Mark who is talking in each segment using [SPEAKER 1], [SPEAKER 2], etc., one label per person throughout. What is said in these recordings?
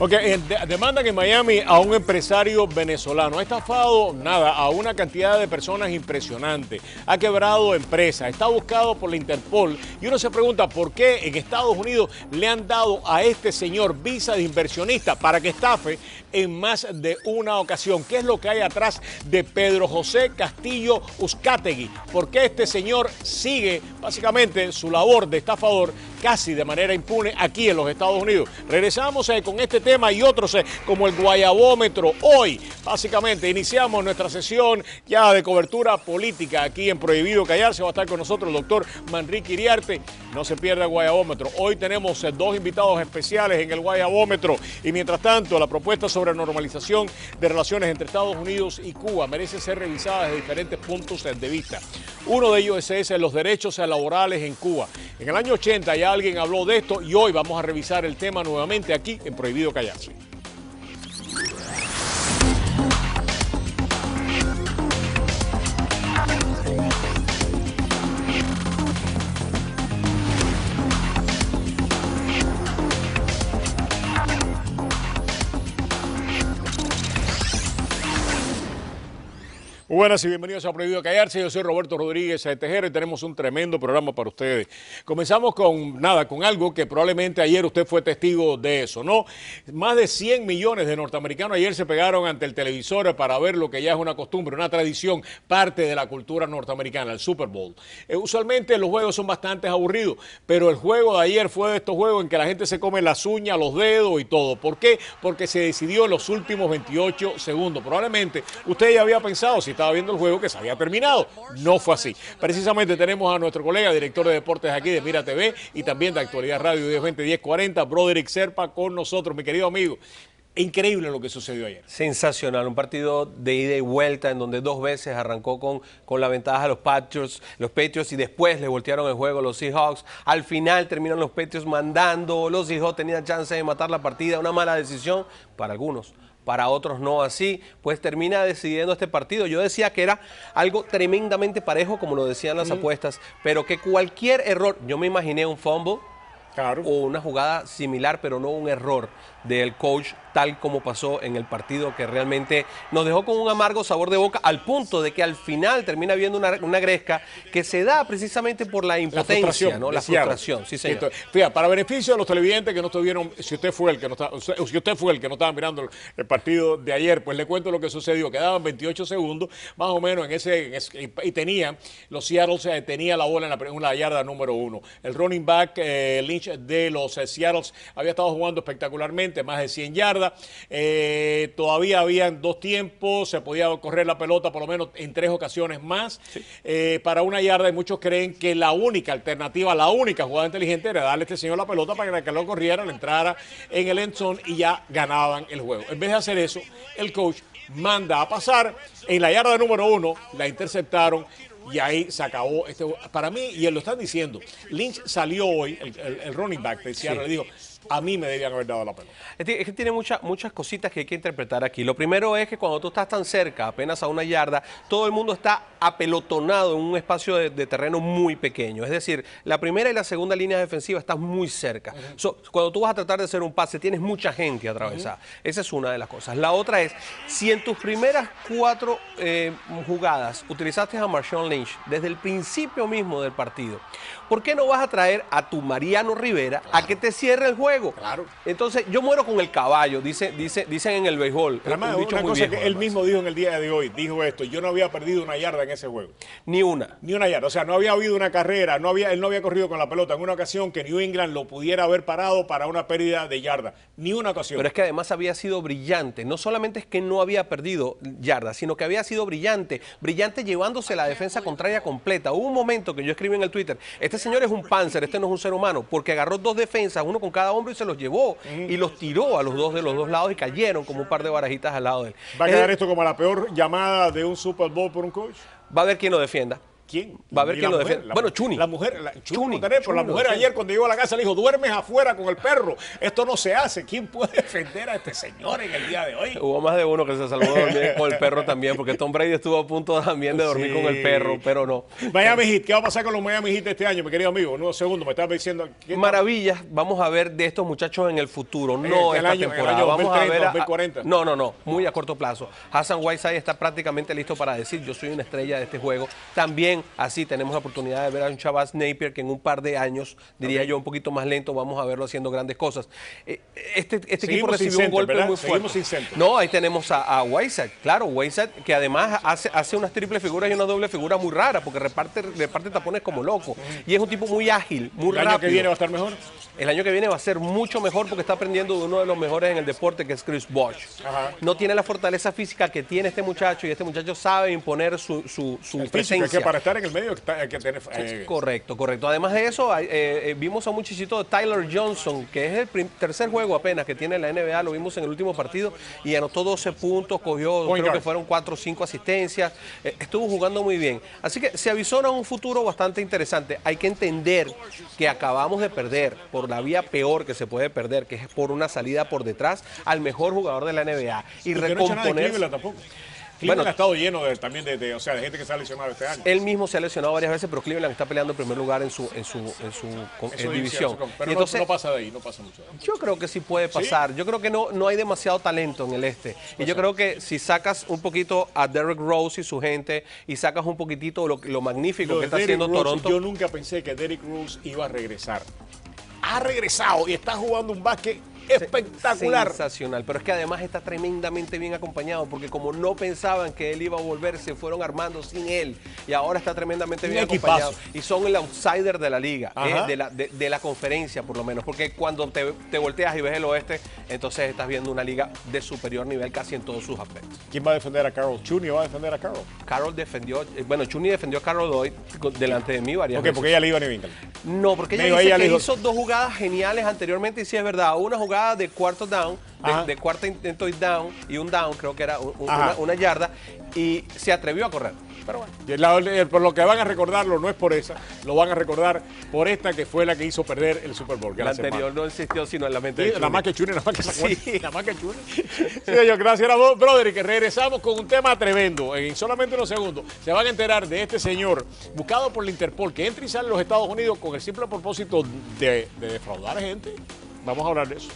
[SPEAKER 1] Ok, demandan en Miami a un empresario venezolano. Ha estafado, a una cantidad de personas impresionante. Ha quebrado empresas, está buscado por la Interpol. Y uno se pregunta por qué en Estados Unidos le han dado a este señor visa de inversionista para que estafe en más de una ocasión. ¿Qué es lo que hay atrás de Pedro José Castillo Uzcategui? ¿Por qué este señor sigue básicamente su labor de estafador casi de manera impune aquí en los Estados Unidos? Regresamos con este tema y otros como el guayabómetro. Hoy básicamente iniciamos nuestra sesión ya de cobertura política aquí en Prohibido Callarse. Va a estar con nosotros el doctor Manrique Iriarte. No se pierda el guayabómetro. Hoy tenemos dos invitados especiales en el guayabómetro y mientras tanto la propuesta sobre normalización de relaciones entre Estados Unidos y Cuba merece ser revisada desde diferentes puntos de vista. Uno de ellos es los derechos laborales en Cuba. En el año 80 ya alguien habló de esto y hoy vamos a revisar el tema nuevamente aquí en Prohibido Callarse. Buenas y bienvenidos a Prohibido Callarse. Yo soy Roberto Rodríguez Tejera y tenemos un tremendo programa para ustedes. Comenzamos con algo que probablemente ayer usted fue testigo de eso, ¿no? Más de 100 millones de norteamericanos ayer se pegaron ante el televisor para ver lo que ya es una costumbre, una tradición, parte de la cultura norteamericana, el Super Bowl. Usualmente los juegos son bastante aburridos, pero el juego de ayer fue de estos juegos en que la gente se come las uñas, los dedos y todo. ¿Por qué? Porque se decidió en los últimos 28 segundos. Probablemente usted ya había pensado, si estaba viendo el juego, que se había terminado. No fue así. Precisamente tenemos a nuestro colega, director de deportes aquí de Mira TV y también de Actualidad Radio 1020-1040, Broderick Serpa, con nosotros. Mi querido amigo, increíble lo que sucedió ayer.
[SPEAKER 2] Sensacional, un partido de ida y vuelta en donde dos veces arrancó con la ventaja a los Patriots y después le voltearon el juego a los Seahawks. Al final terminan los Patriots mandando, los Seahawks tenían chance de matar la partida, una mala decisión para algunos. Para otros no así, pues termina decidiendo este partido. Yo decía que era algo tremendamente parejo, como lo decían las apuestas, pero que cualquier error, yo me imaginé un fumble, claro, o una jugada similar, pero no un error del coach, tal como pasó en el partido, que realmente nos dejó con un amargo sabor de boca, al punto de que al final termina habiendo una gresca que se da precisamente por la impotencia, ¿no? La frustración, sí, señor.
[SPEAKER 1] Entonces, fíjate, para beneficio de los televidentes que no estuvieron, si usted fue el que no estaba mirando el partido de ayer, pues le cuento lo que sucedió. Quedaban 28 segundos, más o menos, y tenía, los Seattle tenía la bola en la yarda número 1. El running back Lynch de los Seattle había estado jugando espectacularmente, más de 100 yardas. Todavía habían dos tiempos, se podía correr la pelota por lo menos en 3 ocasiones más, sí, para 1 yarda, y muchos creen que la única alternativa, la única jugada inteligente era darle a este señor la pelota para que lo corriera, le entrara en el end zone y ya ganaban el juego. En vez de hacer eso, el coach manda a pasar en la yarda número 1, la interceptaron. Y ahí se acabó para mí, y él lo están diciendo. Lynch salió hoy, el running back de Seattle, sí, le dijo: a mí me debían haber dado la pelota.
[SPEAKER 2] Es que tiene muchas cositas que hay que interpretar aquí. Lo primero es que cuando tú estás tan cerca, apenas a 1 yarda, todo el mundo está apelotonado en un espacio de terreno muy pequeño. Es decir, la primera y la segunda línea defensiva están muy cerca. Cuando tú vas a tratar de hacer un pase, tienes mucha gente atravesada. Esa es una de las cosas. La otra es, si en tus primeras 4 jugadas utilizaste a Marshawn Lynch desde el principio mismo del partido, ¿por qué no vas a traer a tu Mariano Rivera a que te cierre el juego?
[SPEAKER 1] Claro.
[SPEAKER 2] Entonces, yo muero con el caballo, dicen en el béisbol.
[SPEAKER 1] Además, una cosa que él mismo dijo en el día de hoy, dijo esto: yo no había perdido 1 yarda en ese juego.
[SPEAKER 2] Ni una.
[SPEAKER 1] Ni 1 yarda. O sea, no había habido una carrera, él no había corrido con la pelota en una ocasión que New England lo pudiera haber parado para una pérdida de yarda. Ni una ocasión.
[SPEAKER 2] Pero es que además había sido brillante. No solamente es que no había perdido yardas, sino que había sido brillante. Brillante llevándose la defensa contraria completa. Hubo un momento que yo escribí en el Twitter: este señor es un Panzer, este no es un ser humano, porque agarró 2 defensas, uno con cada hombro, y se los llevó y los tiró a los dos de los 2 lados y cayeron como un par de barajitas al lado de él.
[SPEAKER 1] ¿Va a quedar esto como la peor llamada de un Super Bowl por un coach?
[SPEAKER 2] Va a haber quien lo defienda.
[SPEAKER 1] ¿Quién?
[SPEAKER 2] Va a haber
[SPEAKER 1] Y
[SPEAKER 2] quien
[SPEAKER 1] la
[SPEAKER 2] lo
[SPEAKER 1] mujer,
[SPEAKER 2] defienda. Bueno, Chuni.
[SPEAKER 1] La mujer,
[SPEAKER 2] Chuni,
[SPEAKER 1] Montaner, pero la
[SPEAKER 2] Chuni,
[SPEAKER 1] mujer
[SPEAKER 2] sí.
[SPEAKER 1] ayer cuando llegó a la casa le dijo, duermes afuera con el perro. Esto no se hace. ¿Quién puede defender a este señor en el día de hoy?
[SPEAKER 2] Hubo más de uno que se salvó de dormir con el perro también, porque Tom Brady estuvo a punto también de dormir con el perro, pero no.
[SPEAKER 1] Miami Heat, ¿qué va a pasar con los Miami Heat este año, mi querido amigo? En unos segundos, me estabas diciendo.
[SPEAKER 2] Maravillas, vamos a ver de estos muchachos en el futuro, no
[SPEAKER 1] el
[SPEAKER 2] esta
[SPEAKER 1] año
[SPEAKER 2] temporada. Vamos
[SPEAKER 1] 2030,
[SPEAKER 2] a ver
[SPEAKER 1] 2040.
[SPEAKER 2] No, muy a corto plazo. Hassan Whiteside está prácticamente listo para decir, yo soy una estrella de este juego. También así tenemos la oportunidad de ver a un Shabazz Napier que en un par de años, diría yo un poquito más lento, vamos a verlo haciendo grandes cosas. Este equipo recibió un golpe muy fuerte.
[SPEAKER 1] Seguimos sin centro.
[SPEAKER 2] No, ahí tenemos a Whiteside, claro, Whiteside que además hace unas triples figuras y una doble figura muy rara, porque reparte tapones como loco. Y es un tipo muy ágil, muy rápido.
[SPEAKER 1] ¿El año que viene va a estar mejor?
[SPEAKER 2] El año que viene va a ser mucho mejor porque está aprendiendo de uno de los mejores en el deporte, que es Chris Bosh. No tiene la fortaleza física que tiene este muchacho, y este muchacho sabe imponer su presencia.
[SPEAKER 1] Es que para estar en el medio hay que tener...
[SPEAKER 2] Correcto. Además de eso, vimos a un muchachito de Tyler Johnson, que es el tercer juego apenas que tiene la NBA, lo vimos en el último partido, y anotó 12 puntos, creo que fueron 4 o 5 asistencias, estuvo jugando muy bien. Así que se avisora un futuro bastante interesante. Hay que entender que acabamos de perder por la vía peor que se puede perder, que es por una salida por detrás al mejor jugador de la NBA. Y recomponer...
[SPEAKER 1] Cleveland ha estado lleno también de gente que se ha lesionado este año.
[SPEAKER 2] Él mismo se ha lesionado varias veces, pero Cleveland está peleando en primer lugar en su división.
[SPEAKER 1] Pero
[SPEAKER 2] entonces,
[SPEAKER 1] no pasa de ahí, no pasa mucho.
[SPEAKER 2] Yo creo que sí puede pasar. ¿Sí? Yo creo que no hay demasiado talento en el este. Y yo creo que si sacas un poquito a Derrick Rose y su gente, y sacas un poquitito lo magnífico que está haciendo Toronto.
[SPEAKER 1] Yo nunca pensé que Derrick Rose iba a regresar. Ha regresado y está jugando un básquet espectacular.
[SPEAKER 2] Sensacional, pero es que además está tremendamente bien acompañado, porque como no pensaban que él iba a volver, se fueron armando sin él, y ahora está tremendamente bien acompañado. Y son el outsider de la liga, de la conferencia por lo menos, porque cuando te volteas y ves el oeste, entonces estás viendo una liga de superior nivel casi en todos sus aspectos.
[SPEAKER 1] ¿Quién va a defender a Carroll? ¿Chuni va a defender a Carroll?
[SPEAKER 2] Carroll defendió, Chuni defendió a Carroll hoy delante de mí varias veces.
[SPEAKER 1] Porque ella le iba a Nivingal.
[SPEAKER 2] No, porque ella dice que hizo 2 jugadas geniales anteriormente, y sí es verdad, una jugada de cuarto down, de cuarto intento y down, y un down, creo que era una yarda, y se atrevió a correr. Pero
[SPEAKER 1] bueno. Por lo que van a recordarlo no es por esa, lo van a recordar por esta que fue la que hizo perder el Super Bowl.
[SPEAKER 2] La anterior no existió sino en la mente de Chuni.
[SPEAKER 1] Nada más que Chuni, nada más que Chuni. Nada más que Chuni. Sí, señor, gracias, brother, y que regresamos con un tema tremendo. En solamente unos segundos se van a enterar de este señor buscado por la Interpol que entra y sale a los Estados Unidos con el simple propósito de defraudar a gente. Vamos a hablar de eso.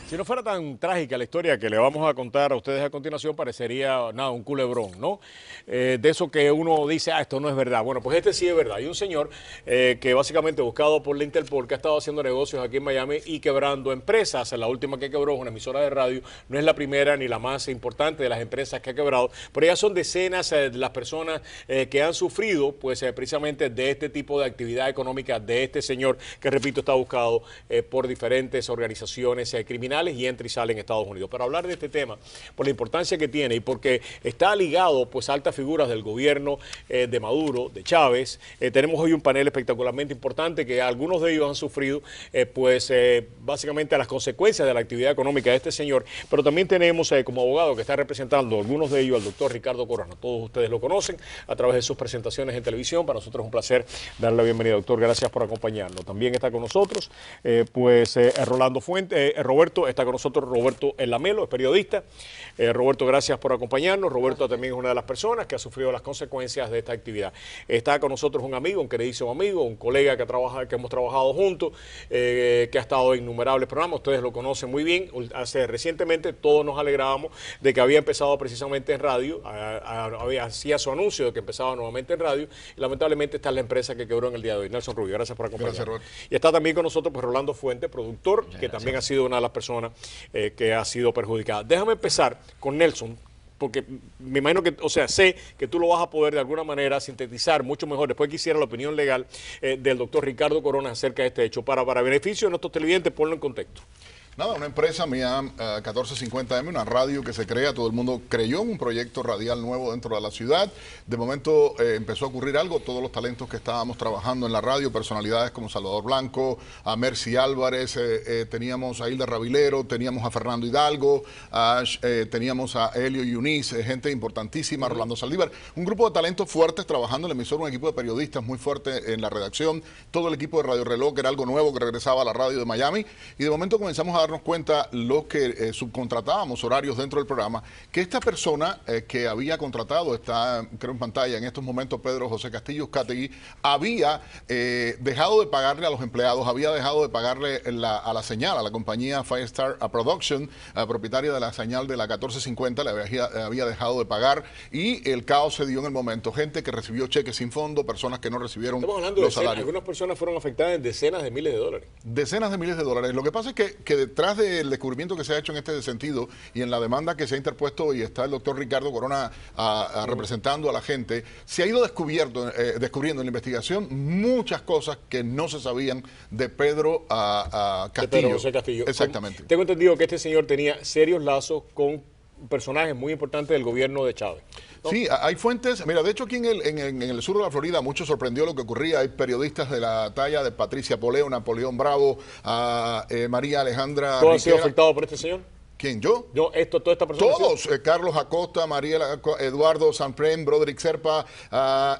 [SPEAKER 1] Si no fuera tan trágica la historia que le vamos a contar a ustedes a continuación, parecería nada, un culebrón, ¿no? De eso que uno dice, esto no es verdad. Bueno, pues este sí es verdad. Hay un señor que básicamente buscado por la Interpol, que ha estado haciendo negocios aquí en Miami y quebrando empresas. La última que quebró es una emisora de radio. No es la primera ni la más importante de las empresas que ha quebrado, pero ya son decenas de las personas que han sufrido, pues precisamente de este tipo de actividad económica de este señor, que repito, está buscado por diferentes organizaciones criminales y entra y sale en Estados Unidos. Para hablar de este tema, por la importancia que tiene y porque está ligado pues a altas figuras del gobierno de Maduro, de Chávez, tenemos hoy un panel espectacularmente importante que algunos de ellos han sufrido básicamente a las consecuencias de la actividad económica de este señor, pero también tenemos como abogado que está representando algunos de ellos al doctor Ricardo Corona. Todos ustedes lo conocen a través de sus presentaciones en televisión. Para nosotros es un placer darle la bienvenida, doctor. Gracias por acompañarnos. También está con nosotros Rolando Fuentes, Roberto. Está con nosotros Roberto Lamelo, es periodista. Roberto, gracias por acompañarnos. Roberto también es una de las personas que ha sufrido las consecuencias de esta actividad. Está con nosotros un amigo, un queridísimo amigo, un colega que hemos trabajado juntos, que ha estado en innumerables programas. Ustedes lo conocen muy bien. Recientemente todos nos alegrábamos de que había empezado precisamente en radio, hacía su anuncio de que empezaba nuevamente en radio, y lamentablemente está la empresa que quebró en el día de hoy. Nelson Rubio, gracias por acompañarnos. Gracias, Roberto. Y está también con nosotros pues, Rolando Fuentes, productor, que también ha sido una de las personas que ha sido perjudicada. Déjame empezar con Nelson, porque me imagino que, sé que tú lo vas a poder de alguna manera sintetizar mucho mejor después que hiciera la opinión legal del doctor Ricardo Corona acerca de este hecho. Para beneficio de nuestros televidentes, ponlo en contexto.
[SPEAKER 3] Nada, una empresa mía, 1450M, una radio que se crea, todo el mundo creyó en un proyecto radial nuevo dentro de la ciudad. De momento empezó a ocurrir algo, todos los talentos que estábamos trabajando en la radio, personalidades como Salvador Blanco, a Mercy Álvarez, teníamos a Hilda Ravilero, teníamos a Fernando Hidalgo, teníamos a Helio Yunis, gente importantísima, Rolando Saldívar, un grupo de talentos fuertes trabajando en el emisor, un equipo de periodistas muy fuerte en la redacción, todo el equipo de Radio Reloj, que era algo nuevo que regresaba a la radio de Miami, y de momento comenzamos a darnos cuenta los que subcontratábamos horarios dentro del programa, que esta persona que había contratado, está creo en pantalla en estos momentos, Pedro José Castillo Uzcategui, había dejado de pagarle a los empleados, había dejado de pagarle a la señal, a la compañía Firestar Production, propietaria de la señal de la 1450, le había dejado de pagar, y el caos se dio en el momento. Gente que recibió cheques sin fondo, personas que no recibieron los salarios.
[SPEAKER 1] Algunas personas fueron afectadas en decenas de miles de dólares.
[SPEAKER 3] Decenas de miles de dólares. Lo que pasa es que detrás del descubrimiento que se ha hecho en este sentido y en la demanda que se ha interpuesto, y está el doctor Ricardo Corona representando a la gente, se ha ido descubriendo en la investigación muchas cosas que no se sabían de Pedro Castillo.
[SPEAKER 1] De Pedro José Castillo.
[SPEAKER 3] Exactamente.
[SPEAKER 1] Tengo entendido que este señor tenía serios lazos con personajes muy importantes del gobierno de Chávez, ¿no?
[SPEAKER 3] Sí, hay fuentes. Mira, de hecho aquí en el sur de la Florida mucho sorprendió lo que ocurría. Hay periodistas de la talla de Patricia Poleo, Napoleón Bravo, María Alejandra
[SPEAKER 1] ¿Todo ha sido
[SPEAKER 3] Riquera.
[SPEAKER 1] afectado por este señor?
[SPEAKER 3] ¿Quién, yo?
[SPEAKER 1] Toda esta persona.
[SPEAKER 3] Todos, Carlos Acosta, Eduardo Sanprem, Broderick Serpa,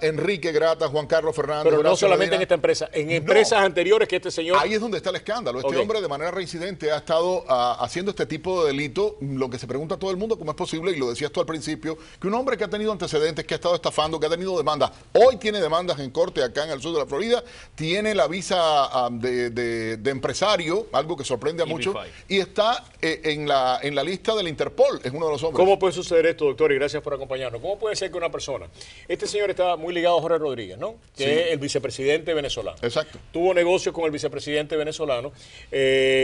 [SPEAKER 3] Enrique Grata, Juan Carlos Fernández.
[SPEAKER 1] Pero no
[SPEAKER 3] Horacio
[SPEAKER 1] solamente
[SPEAKER 3] Medina.
[SPEAKER 1] en esta empresa, en empresas anteriores que este señor...
[SPEAKER 3] Ahí es donde está el escándalo. Este hombre de manera reincidente ha estado haciendo este tipo de delito. Lo que se pregunta a todo el mundo, ¿cómo es posible? Y lo decías tú al principio, que un hombre que ha tenido antecedentes, que ha estado estafando, que ha tenido demandas, hoy tiene demandas en corte acá en el sur de la Florida, tiene la visa de empresario, algo que sorprende a muchos, y está en la lista del Interpol, es uno de los hombres.
[SPEAKER 1] ¿Cómo puede suceder esto, doctor? Y gracias por acompañarnos. ¿Cómo puede ser que una persona... Este señor está muy ligado a Jorge Rodríguez, ¿no? Que
[SPEAKER 3] Sí.
[SPEAKER 1] es el vicepresidente venezolano.
[SPEAKER 3] Exacto.
[SPEAKER 1] Tuvo negocios con el vicepresidente venezolano.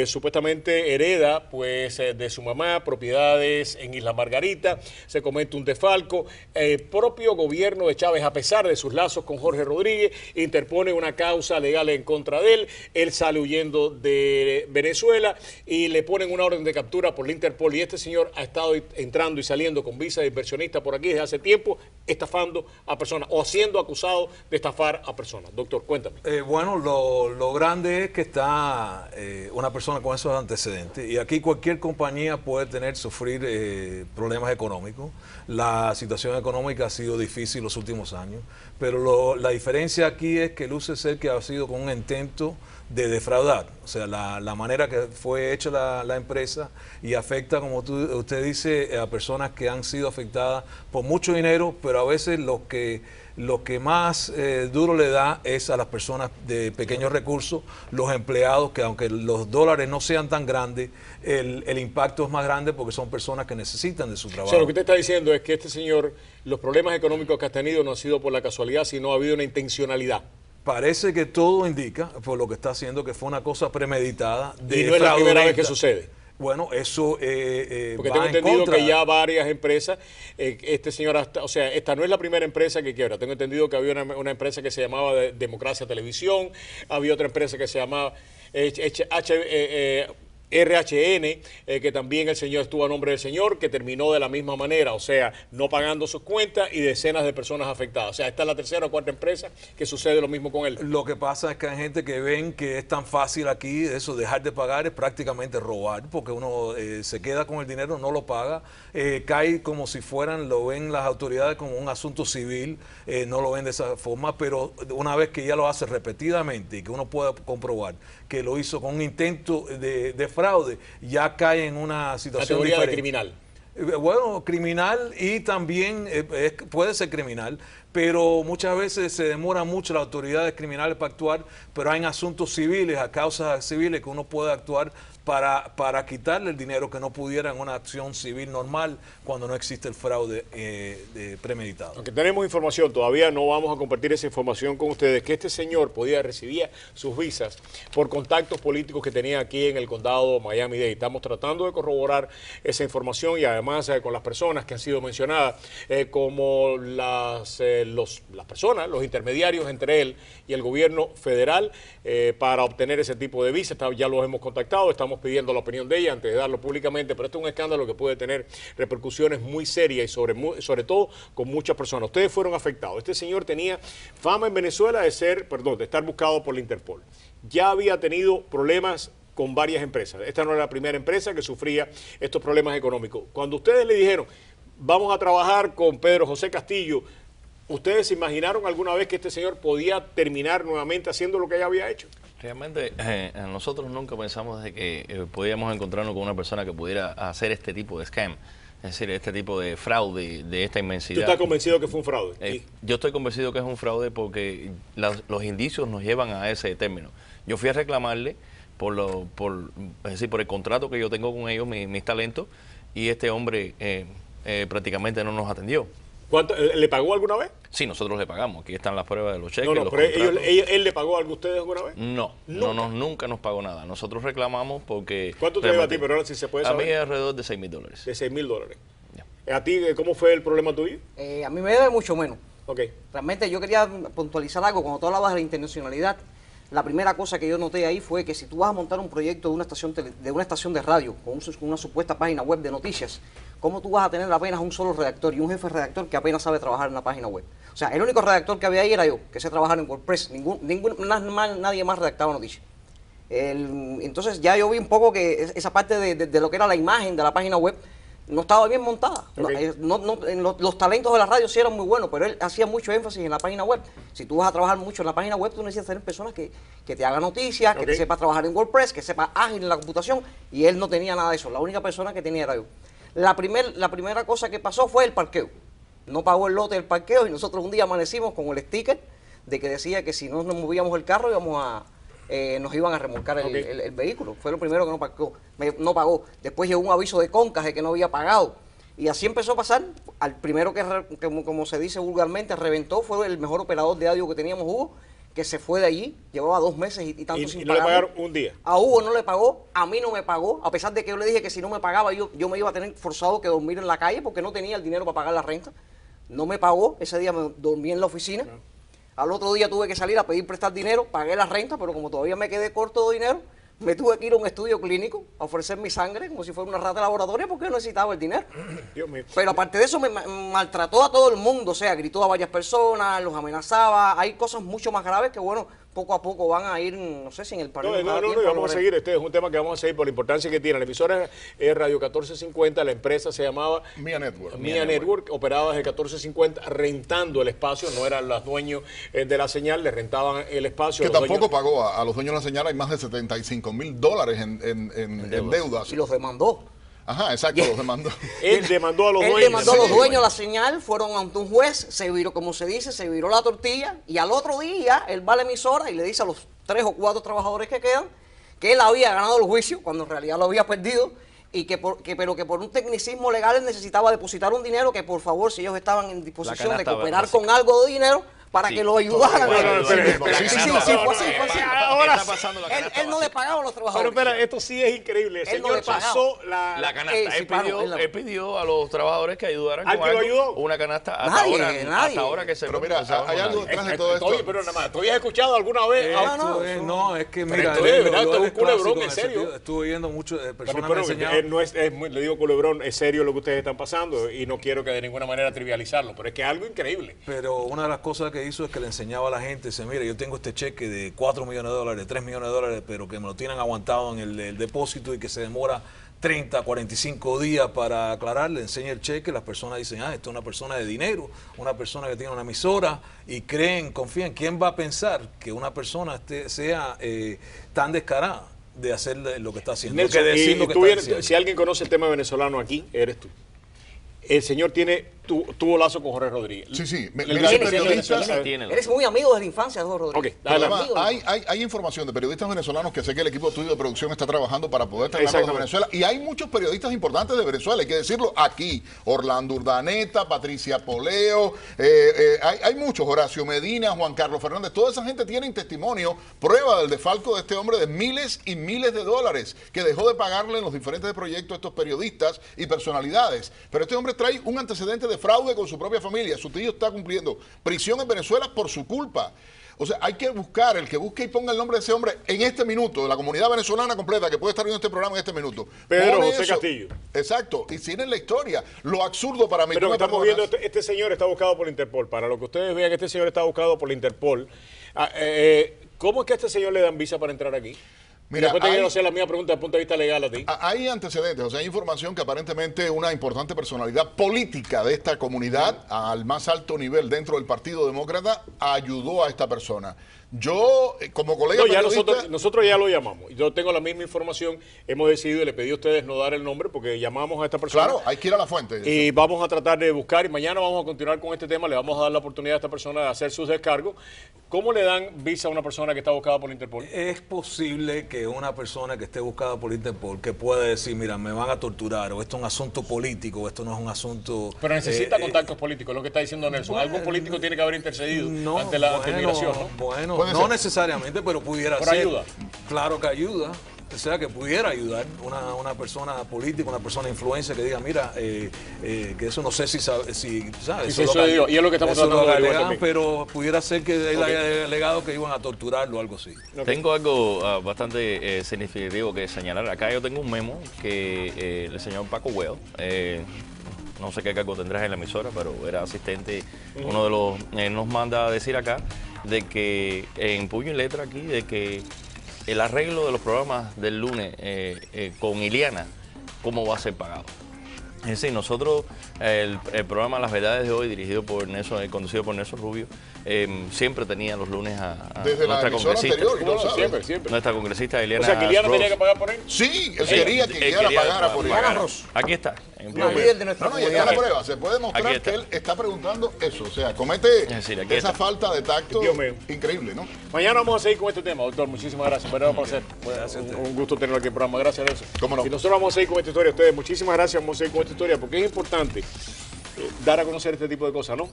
[SPEAKER 1] Supuestamente hereda, pues, de su mamá, propiedades en Isla Margarita. Se comete un desfalco. El propio gobierno de Chávez, a pesar de sus lazos con Jorge Rodríguez, interpone una causa legal en contra de él. Él sale huyendo de Venezuela y le ponen una orden de captura por la Interpol. Y este señor ha estado entrando y saliendo con visa de inversionista por aquí desde hace tiempo, estafando a personas o siendo acusado de estafar a personas. Doctor, cuéntame.
[SPEAKER 4] Bueno, lo grande es que está una persona con esos antecedentes, y aquí cualquier compañía puede sufrir problemas económicos. La situación económica ha sido difícil los últimos años, pero la diferencia aquí es que luce ser que ha sido con un intento de defraudar, o sea, la manera que fue hecha la empresa, y afecta, como usted dice, a personas que han sido afectadas por mucho dinero, pero a veces lo que más duro le da es a las personas de pequeños recursos, los empleados, que aunque los dólares no sean tan grandes, el impacto es más grande porque son personas que necesitan de su trabajo.
[SPEAKER 1] O sea, lo que usted está diciendo es que este señor, los problemas económicos que ha tenido no han sido por la casualidad, sino ha habido una intencionalidad.
[SPEAKER 4] Parece que todo indica, por lo que está haciendo, que fue una cosa premeditada.
[SPEAKER 1] Y no es la primera vez que sucede.
[SPEAKER 4] Bueno, eso
[SPEAKER 1] porque
[SPEAKER 4] va
[SPEAKER 1] tengo
[SPEAKER 4] en
[SPEAKER 1] entendido
[SPEAKER 4] contra.
[SPEAKER 1] que ya varias empresas, este señor, o sea, esta no es la primera empresa que quiebra. Tengo entendido que había una empresa que se llamaba Democracia Televisión, había otra empresa que se llamaba RHN, que también el señor estuvo a nombre del señor, que terminó de la misma manera, o sea, no pagando sus cuentas y decenas de personas afectadas. O sea, esta es la tercera o cuarta empresa que sucede lo mismo con él.
[SPEAKER 4] Lo que pasa es que hay gente que ven que es tan fácil aquí, eso, dejar de pagar es prácticamente robar, porque uno se queda con el dinero, no lo paga, cae como si lo ven las autoridades como un asunto civil, no lo ven de esa forma, pero una vez que ya lo hace repetidamente y que uno pueda comprobar que lo hizo con un intento de fraude, ya cae en una situación
[SPEAKER 1] categoría
[SPEAKER 4] diferente.
[SPEAKER 1] de criminal.
[SPEAKER 4] Bueno, criminal, y también puede ser criminal, pero muchas veces se demora mucho las autoridades criminales para actuar, pero hay asuntos civiles, a causas civiles, que uno puede actuar para quitarle el dinero que no pudiera en una acción civil normal cuando no existe el fraude premeditado.
[SPEAKER 1] Aunque tenemos información, todavía no vamos a compartir esa información con ustedes, que este señor recibía sus visas por contactos políticos que tenía aquí en el condado Miami-Dade. Estamos tratando de corroborar esa información, y además con las personas que han sido mencionadas, como las personas, los intermediarios entre él y el gobierno federal para obtener ese tipo de visa. Ya los hemos contactado, estamos pidiendo la opinión de ella antes de darlo públicamente, pero esto es un escándalo que puede tener repercusiones muy serias y sobre todo con muchas personas. Ustedes fueron afectados. Este señor tenía fama en Venezuela de estar buscado por la Interpol. Ya había tenido problemas con varias empresas. Esta no era la primera empresa que sufría estos problemas económicos. Cuando ustedes le dijeron, vamos a trabajar con Pedro José Castillo, ¿ustedes se imaginaron alguna vez que este señor podía terminar nuevamente haciendo lo que ya había hecho?
[SPEAKER 5] Realmente nosotros nunca pensamos de que podíamos encontrarnos con una persona que pudiera hacer este tipo de scam, es decir, este tipo de fraude de esta inmensidad.
[SPEAKER 1] ¿Tú estás convencido que fue un fraude?
[SPEAKER 5] Yo estoy convencido que es un fraude porque los indicios nos llevan a ese término. Yo fui a reclamarle es decir, por el contrato que yo tengo con ellos, mis talentos, y este hombre prácticamente no nos atendió.
[SPEAKER 1] ¿Cuánto, le pagó alguna vez?
[SPEAKER 5] Sí, nosotros le pagamos. Aquí están las pruebas de los cheques.
[SPEAKER 1] No, pero ¿él le pagó algo a ustedes alguna vez?
[SPEAKER 5] Nunca nos pagó nada. Nosotros reclamamos porque...
[SPEAKER 1] ¿Cuánto te lleva a ti, pero ahora si se puede saber?
[SPEAKER 5] A mí alrededor de $6,000.
[SPEAKER 1] De $6,000. ¿A ti cómo fue el problema tuyo?
[SPEAKER 6] A mí me debe mucho menos.
[SPEAKER 1] Ok.
[SPEAKER 6] Realmente yo quería puntualizar algo. Cuando tú hablabas de la internacionalidad, la primera cosa que yo noté ahí fue que si tú vas a montar un proyecto de una estación de radio con una supuesta página web de noticias, ¿cómo tú vas a tener apenas un solo redactor y un jefe redactor que apenas sabe trabajar en la página web? O sea, el único redactor que había ahí era yo, que sé trabajar en WordPress. Nadie más redactaba noticias. Entonces ya yo vi un poco que esa parte de lo que era la imagen de la página web no estaba bien montada.
[SPEAKER 1] Okay.
[SPEAKER 6] Los talentos de la radio sí eran muy buenos, pero él hacía mucho énfasis en la página web. Si tú vas a trabajar mucho en la página web, tú necesitas tener personas que te hagan noticias, que te sepa trabajar en WordPress, que sepa ágil en la computación, y él no tenía nada de eso. La única persona que tenía era yo. La primera cosa que pasó fue el parqueo. No pagó el lote del parqueo y nosotros un día amanecimos con el sticker de que decía que si no nos movíamos el carro nos iban a remolcar el vehículo. Fue lo primero que no pagó. Después llegó un aviso de Concas de que no había pagado. Y así empezó a pasar. Al primero que, como se dice vulgarmente, reventó fue el mejor operador de audio que teníamos, Hugo, que se fue de allí. Llevaba 2 meses y tanto sin pagar.
[SPEAKER 1] ¿Y no le pagaron un día?
[SPEAKER 6] A Hugo no le pagó, a mí no me pagó, a pesar de que yo le dije que si no me pagaba yo me iba a tener forzado que dormir en la calle porque no tenía el dinero para pagar la renta. No me pagó, ese día me dormí en la oficina. Al otro día tuve que salir a pedir prestar dinero, pagué la renta, pero como todavía me quedé corto de dinero, me tuve que ir a un estudio clínico a ofrecer mi sangre como si fuera una rata de laboratorio porque yo necesitaba el dinero.
[SPEAKER 1] Dios mío.
[SPEAKER 6] Pero aparte de eso me maltrató a todo el mundo, o sea, gritó a varias personas, los amenazaba. Hay cosas mucho más graves que, bueno, poco a poco van a ir, no sé si en el partido.
[SPEAKER 1] No, vamos a seguir. Este es un tema que vamos a seguir por la importancia que tiene. La emisora es Radio 1450, la empresa se llamaba
[SPEAKER 3] Mia Network.
[SPEAKER 1] Mia Network, operaba desde 1450, rentando el espacio, no eran los dueños de la señal, le rentaban el espacio.
[SPEAKER 3] Que tampoco pagó a los dueños de la señal, hay más de $75,000 en deudas.
[SPEAKER 6] Y los demandó.
[SPEAKER 3] Ajá, exacto, los demandó.
[SPEAKER 1] Él demandó a los dueños.
[SPEAKER 6] Él demandó a los dueños la señal, fueron ante un juez, se viró, como se dice, se viró la tortilla, y al otro día él va a la emisora y le dice a los 3 o 4 trabajadores que quedan que él había ganado el juicio, cuando en realidad lo había perdido, y pero que por un tecnicismo legal él necesitaba depositar un dinero que, por favor, si ellos estaban en disposición de cooperar con algo de dinero, para que lo ayudaran. Sí, fue así.
[SPEAKER 5] Ahora
[SPEAKER 6] él no le pagaba a los trabajadores.
[SPEAKER 1] Pero espera, esto sí es increíble. El señor pasó
[SPEAKER 5] la canasta. Él pidió a los trabajadores que ayudaran con
[SPEAKER 1] ¿Alguien lo ayudó?
[SPEAKER 5] una canasta.
[SPEAKER 6] Nadie.
[SPEAKER 5] Hasta ahora que se...
[SPEAKER 3] Pero mira, hay algo detrás de todo esto.
[SPEAKER 1] Oye, pero nada más, ¿tú habías escuchado alguna vez?
[SPEAKER 4] No, es que mira,
[SPEAKER 1] esto es un culebrón, en serio.
[SPEAKER 4] Estuve viendo muchas personas
[SPEAKER 1] Pero
[SPEAKER 4] me enseñaban.
[SPEAKER 1] le digo culebrón, es serio lo que ustedes están pasando y no quiero que de ninguna manera trivializarlo, pero es que es algo increíble.
[SPEAKER 4] Pero una de las cosas que hizo es que le enseñaba a la gente, dice, mira, yo tengo este cheque de $4 millones, $3 millones, pero que me lo tienen aguantado en el depósito y que se demora 30, 45 días para aclarar. Le enseña el cheque, las personas dicen, esto es una persona de dinero, una persona que tiene una emisora, y confían. ¿Quién va a pensar que una persona sea tan descarada de hacer lo que está haciendo?
[SPEAKER 1] Nelson, si alguien conoce el tema venezolano aquí, eres tú. El señor tuvo lazo con Jorge Rodríguez.
[SPEAKER 3] Sí.
[SPEAKER 6] Eres muy amigo desde la infancia, Jorge Rodríguez.
[SPEAKER 3] Además, hay información de periodistas venezolanos que sé que el equipo tuyo de producción está trabajando para poder traerlos de Venezuela. Y hay muchos periodistas importantes de Venezuela, hay que decirlo aquí. Orlando Urdaneta, Patricia Poleo, hay muchos, Horacio Medina, Juan Carlos Fernández. Toda esa gente tienen testimonio, prueba del desfalco de este hombre de miles y miles de dólares que dejó de pagarle en los diferentes proyectos a estos periodistas y personalidades. Pero este hombre trae un antecedente de de fraude con su propia familia. Su tío está cumpliendo prisión en Venezuela por su culpa. O sea, hay que buscar, el que busque y ponga el nombre de ese hombre en este minuto, de la comunidad venezolana completa que puede estar viendo este programa en este minuto.
[SPEAKER 1] Pedro
[SPEAKER 3] Pone
[SPEAKER 1] José
[SPEAKER 3] eso.
[SPEAKER 1] Castillo.
[SPEAKER 3] Exacto, y tienen la historia. Lo absurdo para mí.
[SPEAKER 1] Pero
[SPEAKER 3] tú me
[SPEAKER 1] estamos
[SPEAKER 3] perdonas.
[SPEAKER 1] viendo, este señor está buscado por la Interpol. Para lo que ustedes vean, este señor está buscado por la Interpol. ¿Cómo es que a este señor le dan visa para entrar aquí?
[SPEAKER 3] Mira,
[SPEAKER 1] Después te
[SPEAKER 3] hay-
[SPEAKER 1] quiero hacer la misma pregunta desde el punto de vista legal a ti.
[SPEAKER 3] Hay antecedentes, o sea, hay información que aparentemente una importante personalidad política de esta comunidad, al más alto nivel dentro del Partido Demócrata, ayudó a esta persona. Yo, como colega
[SPEAKER 1] No, ya
[SPEAKER 3] periodista...
[SPEAKER 1] nosotros ya lo llamamos. Yo tengo la misma información. Hemos decidido y le pedí a ustedes no dar el nombre porque llamamos a esta persona.
[SPEAKER 3] Claro, hay que ir a la fuente.
[SPEAKER 1] Y vamos a tratar de buscar y mañana vamos a continuar con este tema. Le vamos a dar la oportunidad a esta persona de hacer sus descargos. ¿Cómo le dan visa a una persona que está buscada por la Interpol?
[SPEAKER 4] Es posible que una persona que esté buscada por Interpol, que pueda decir, mira, me van a torturar, o esto es un asunto político, o esto no es un asunto...
[SPEAKER 1] Pero necesita contactos políticos, es lo que está diciendo Nelson. Algún político tiene que haber intercedido ante la migración, ¿no?
[SPEAKER 4] Bueno,
[SPEAKER 3] Puede
[SPEAKER 4] no
[SPEAKER 3] ser.
[SPEAKER 4] necesariamente, pero pudiera
[SPEAKER 1] Por
[SPEAKER 4] ser.
[SPEAKER 1] ayuda.
[SPEAKER 4] Claro que ayuda. O sea, que pudiera ayudar una persona política, una persona influencia que diga, mira, que eso no sé si sabe, si ¿sabes?
[SPEAKER 1] Sí, eso digo, y es lo que estamos
[SPEAKER 4] eso
[SPEAKER 1] tratando de averiguar
[SPEAKER 4] alegan,
[SPEAKER 1] también.
[SPEAKER 4] pero pudiera ser que él haya alegado que iban a torturarlo o algo así.
[SPEAKER 5] Tengo algo bastante significativo que señalar. Acá yo tengo un memo que el señor Paco Well, no sé qué cargo tendrás en la emisora, pero era asistente, uno de los, nos manda a decir acá de que en puño y letra aquí, de que el arreglo de los programas del lunes con Iliana, ¿cómo va a ser pagado? Es decir, nosotros, el programa Las Verdades de Hoy, dirigido por Nelson, conducido por Nelson Rubio, siempre tenía los lunes a
[SPEAKER 3] Desde la
[SPEAKER 5] nuestra
[SPEAKER 3] emisora
[SPEAKER 5] congresista.
[SPEAKER 3] anterior, y lo
[SPEAKER 1] No,
[SPEAKER 3] sabes.
[SPEAKER 1] siempre, siempre.
[SPEAKER 5] Nuestra congresista Eliana
[SPEAKER 1] O sea, que Iliana
[SPEAKER 5] Rose.
[SPEAKER 1] tenía que pagar por él.
[SPEAKER 3] Sí, él quería que Iliana
[SPEAKER 5] quería
[SPEAKER 3] pagara por
[SPEAKER 6] Iliana
[SPEAKER 3] ella.
[SPEAKER 6] Ross.
[SPEAKER 5] Aquí está. en
[SPEAKER 6] Una
[SPEAKER 5] primer-
[SPEAKER 6] líder de nuestra
[SPEAKER 3] No, y está
[SPEAKER 6] comunidad.
[SPEAKER 3] la prueba. Se puede mostrar
[SPEAKER 5] Aquí está.
[SPEAKER 3] que él está preguntando eso. O sea, comete
[SPEAKER 5] decir, aquí
[SPEAKER 3] esa
[SPEAKER 5] está.
[SPEAKER 3] falta de tacto
[SPEAKER 1] Dios mío.
[SPEAKER 3] increíble, ¿no?
[SPEAKER 1] Mañana vamos a seguir con este tema, doctor. Muchísimas gracias. Pero un placer. Un gusto tenerlo aquí en el programa. Gracias, Nelson.
[SPEAKER 3] Cómo no.
[SPEAKER 1] Y nosotros vamos a seguir con esta historia. Ustedes, muchísimas gracias. Vamos a seguir con esta historia porque es importante dar a conocer este tipo de cosas, ¿no?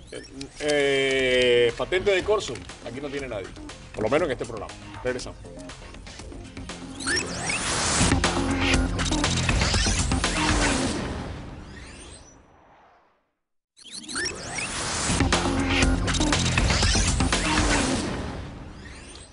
[SPEAKER 1] Patente de corso, aquí no tiene nadie. Por lo menos en este programa. Regresamos.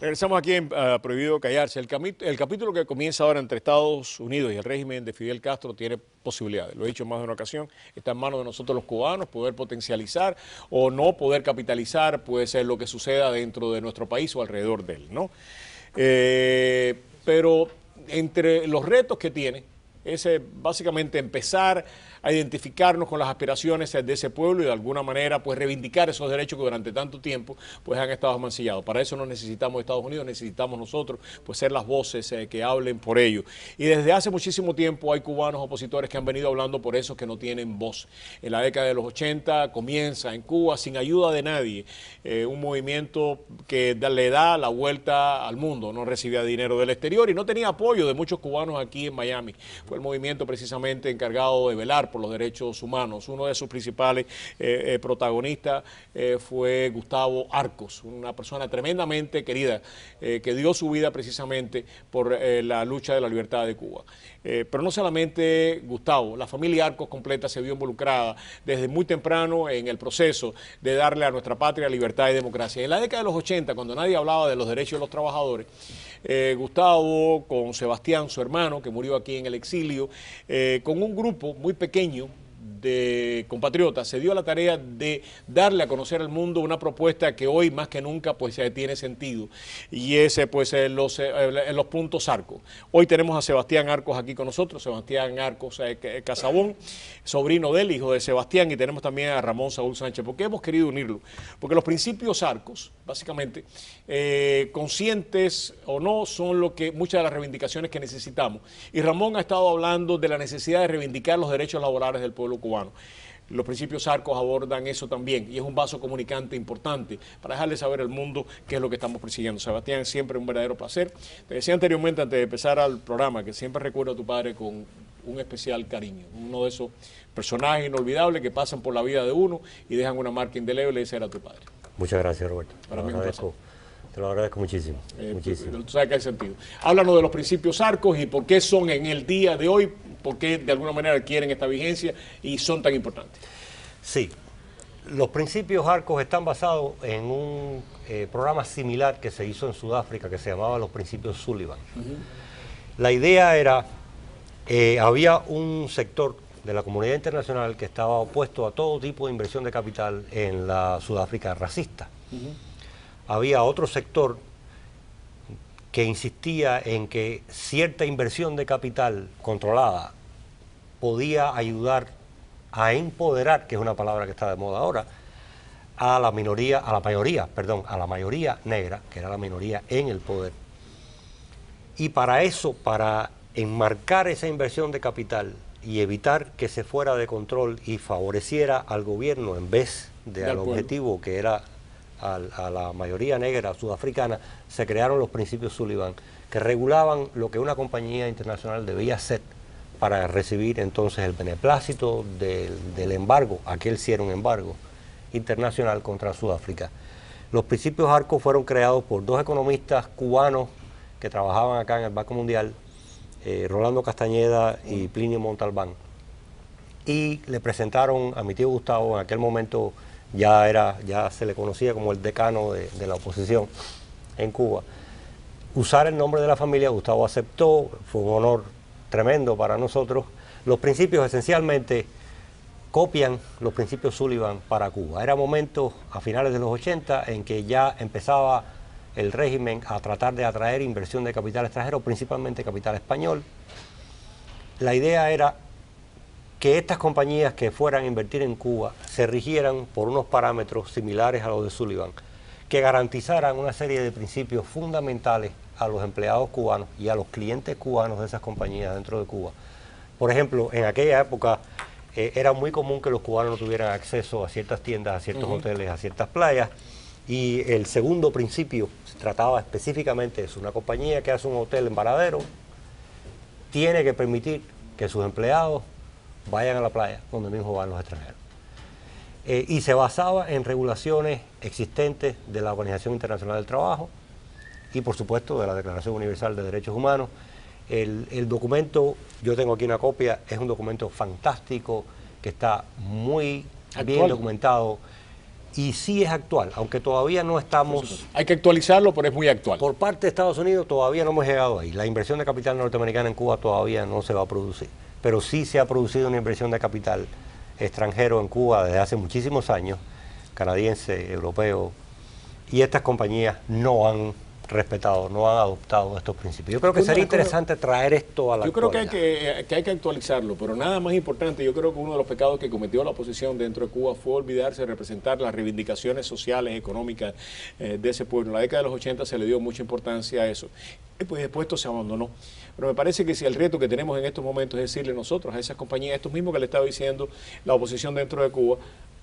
[SPEAKER 1] Regresamos aquí en Prohibido Callarse. El capítulo que comienza ahora entre Estados Unidos y el régimen de Fidel Castro tiene posibilidades. Lo he dicho en más de una ocasión. Está en manos de nosotros los cubanos poder potencializar o no poder capitalizar, puede ser lo que suceda dentro de nuestro país o alrededor de él, ¿no? Pero entre los retos que tiene es básicamente empezar a identificarnos con las aspiraciones de ese pueblo y de alguna manera pues reivindicar esos derechos que durante tanto tiempo pues han estado mancillados. Para eso no necesitamos Estados Unidos, necesitamos nosotros pues ser las voces que hablen por ello. Y desde hace muchísimo tiempo hay cubanos opositores que han venido hablando por esos que no tienen voz. En la década de los 80 comienza en Cuba sin ayuda de nadie un movimiento que le da la vuelta al mundo, no recibía dinero del exterior y no tenía apoyo de muchos cubanos aquí en Miami. Fue el movimiento precisamente encargado de velar por los derechos humanos. Uno de sus principales protagonistas fue Gustavo Arcos, una persona tremendamente querida que dio su vida precisamente por la lucha de la libertad de Cuba. Pero no solamente Gustavo, la familia Arcos completa se vio involucrada desde muy temprano en el proceso de darle a nuestra patria libertad y democracia. En la década de los 80, cuando nadie hablaba de los derechos de los trabajadores, Gustavo con Sebastián, su hermano, que murió aquí en el exilio, con un grupo muy pequeño de compatriotas, se dio a la tarea de darle a conocer al mundo una propuesta que hoy más que nunca pues tiene sentido, y es pues los puntos Arcos. Hoy tenemos a Sebastián Arcos aquí con nosotros, Sebastián Arcos Casabón, sobrino del hijo de Sebastián, y tenemos también a Ramón Saúl Sánchez. ¿Por qué hemos querido unirlo? Porque los principios Arcos, básicamente, conscientes o no, son lo que muchas de las reivindicaciones que necesitamos. Y Ramón ha estado hablando de la necesidad de reivindicar los derechos laborales del pueblo cubano. Los principios Arcos abordan eso también y es un vaso comunicante importante para dejarle saber al mundo qué es lo que estamos persiguiendo. Sebastián, siempre un verdadero placer. Te decía anteriormente, antes de empezar al programa, que siempre recuerdo a tu padre con un especial cariño. Uno de esos personajes inolvidables que pasan por la vida de uno y dejan una marca indeleble. Ese era tu padre.
[SPEAKER 7] Muchas gracias, Roberto.
[SPEAKER 1] Para mí es un placer.
[SPEAKER 7] Te lo agradezco muchísimo. Muchísimo.
[SPEAKER 1] Tú sabes que hay sentido. Háblanos de los principios Arcos y por qué son en el día de hoy, por qué de alguna manera adquieren esta vigencia y son tan importantes.
[SPEAKER 7] Sí. Los principios ARCOS están basados en un programa similar que se hizo en Sudáfrica que se llamaba los principios Sullivan. La idea era, había un sector de la comunidad internacional que estaba opuesto a todo tipo de inversión de capital en la Sudáfrica racista. Había otro sector que insistía en que cierta inversión de capital controlada podía ayudar a empoderar, que es una palabra que está de moda ahora, a la mayoría negra, que era la minoría en el poder. Y para eso, para enmarcar esa inversión de capital y evitar que se fuera de control y favoreciera al gobierno en vez del objetivo que era a la mayoría negra sudafricana, se crearon los principios Sullivan, que regulaban lo que una compañía internacional debía hacer para recibir entonces el beneplácito del embargo. Aquel sí era un embargo internacional contra Sudáfrica. Los principios ARCOS fueron creados por dos economistas cubanos que trabajaban acá en el Banco Mundial, Rolando Castañeda y Plinio Montalbán, y le presentaron a mi tío Gustavo. En aquel momento ya se le conocía como el decano de la oposición en Cuba, usar el nombre de la familia. Gustavo aceptó, fue un honor tremendo para nosotros. Los principios esencialmente copian los principios Sullivan para Cuba. Era momento a finales de los 80 en que ya empezaba el régimen a tratar de atraer inversión de capital extranjero, principalmente capital español. La idea era que estas compañías que fueran a invertir en Cuba se rigieran por unos parámetros similares a los de Sullivan, que garantizaran una serie de principios fundamentales a los empleados cubanos y a los clientes cubanos de esas compañías dentro de Cuba. Por ejemplo, en aquella época era muy común que los cubanos no tuvieran acceso a ciertas tiendas, a ciertos hoteles, a ciertas playas, y el segundo principio se trataba específicamente de eso. Una compañía que hace un hotel en Varadero tiene que permitir que sus empleados vayan a la playa donde mismo van los extranjeros. Y se basaba en regulaciones existentes de la Organización Internacional del Trabajo y por supuesto de la Declaración Universal de Derechos Humanos. El documento, yo tengo aquí una copia, es un documento fantástico que está muy bien documentado y sí es actual, aunque todavía no estamos...
[SPEAKER 1] Hay que actualizarlo, pero es muy actual.
[SPEAKER 7] Por parte de Estados Unidos todavía no hemos llegado ahí. La inversión de capital norteamericana en Cuba todavía no se va a producir, pero sí se ha producido una inversión de capital extranjero en Cuba desde hace muchísimos años, canadiense, europeo, y estas compañías no han respetado, no han adoptado estos principios. Yo creo que sería interesante traer esto a la actualidad.
[SPEAKER 1] Yo creo que hay que actualizarlo, pero nada más importante, yo creo que uno de los pecados que cometió la oposición dentro de Cuba fue olvidarse de representar las reivindicaciones sociales, económicas de ese pueblo. En la década de los 80 se le dio mucha importancia a eso. Y pues después esto se abandonó. Pero me parece que si el reto que tenemos en estos momentos es decirle nosotros a esas compañías, estos mismos que le estaba diciendo la oposición dentro de Cuba,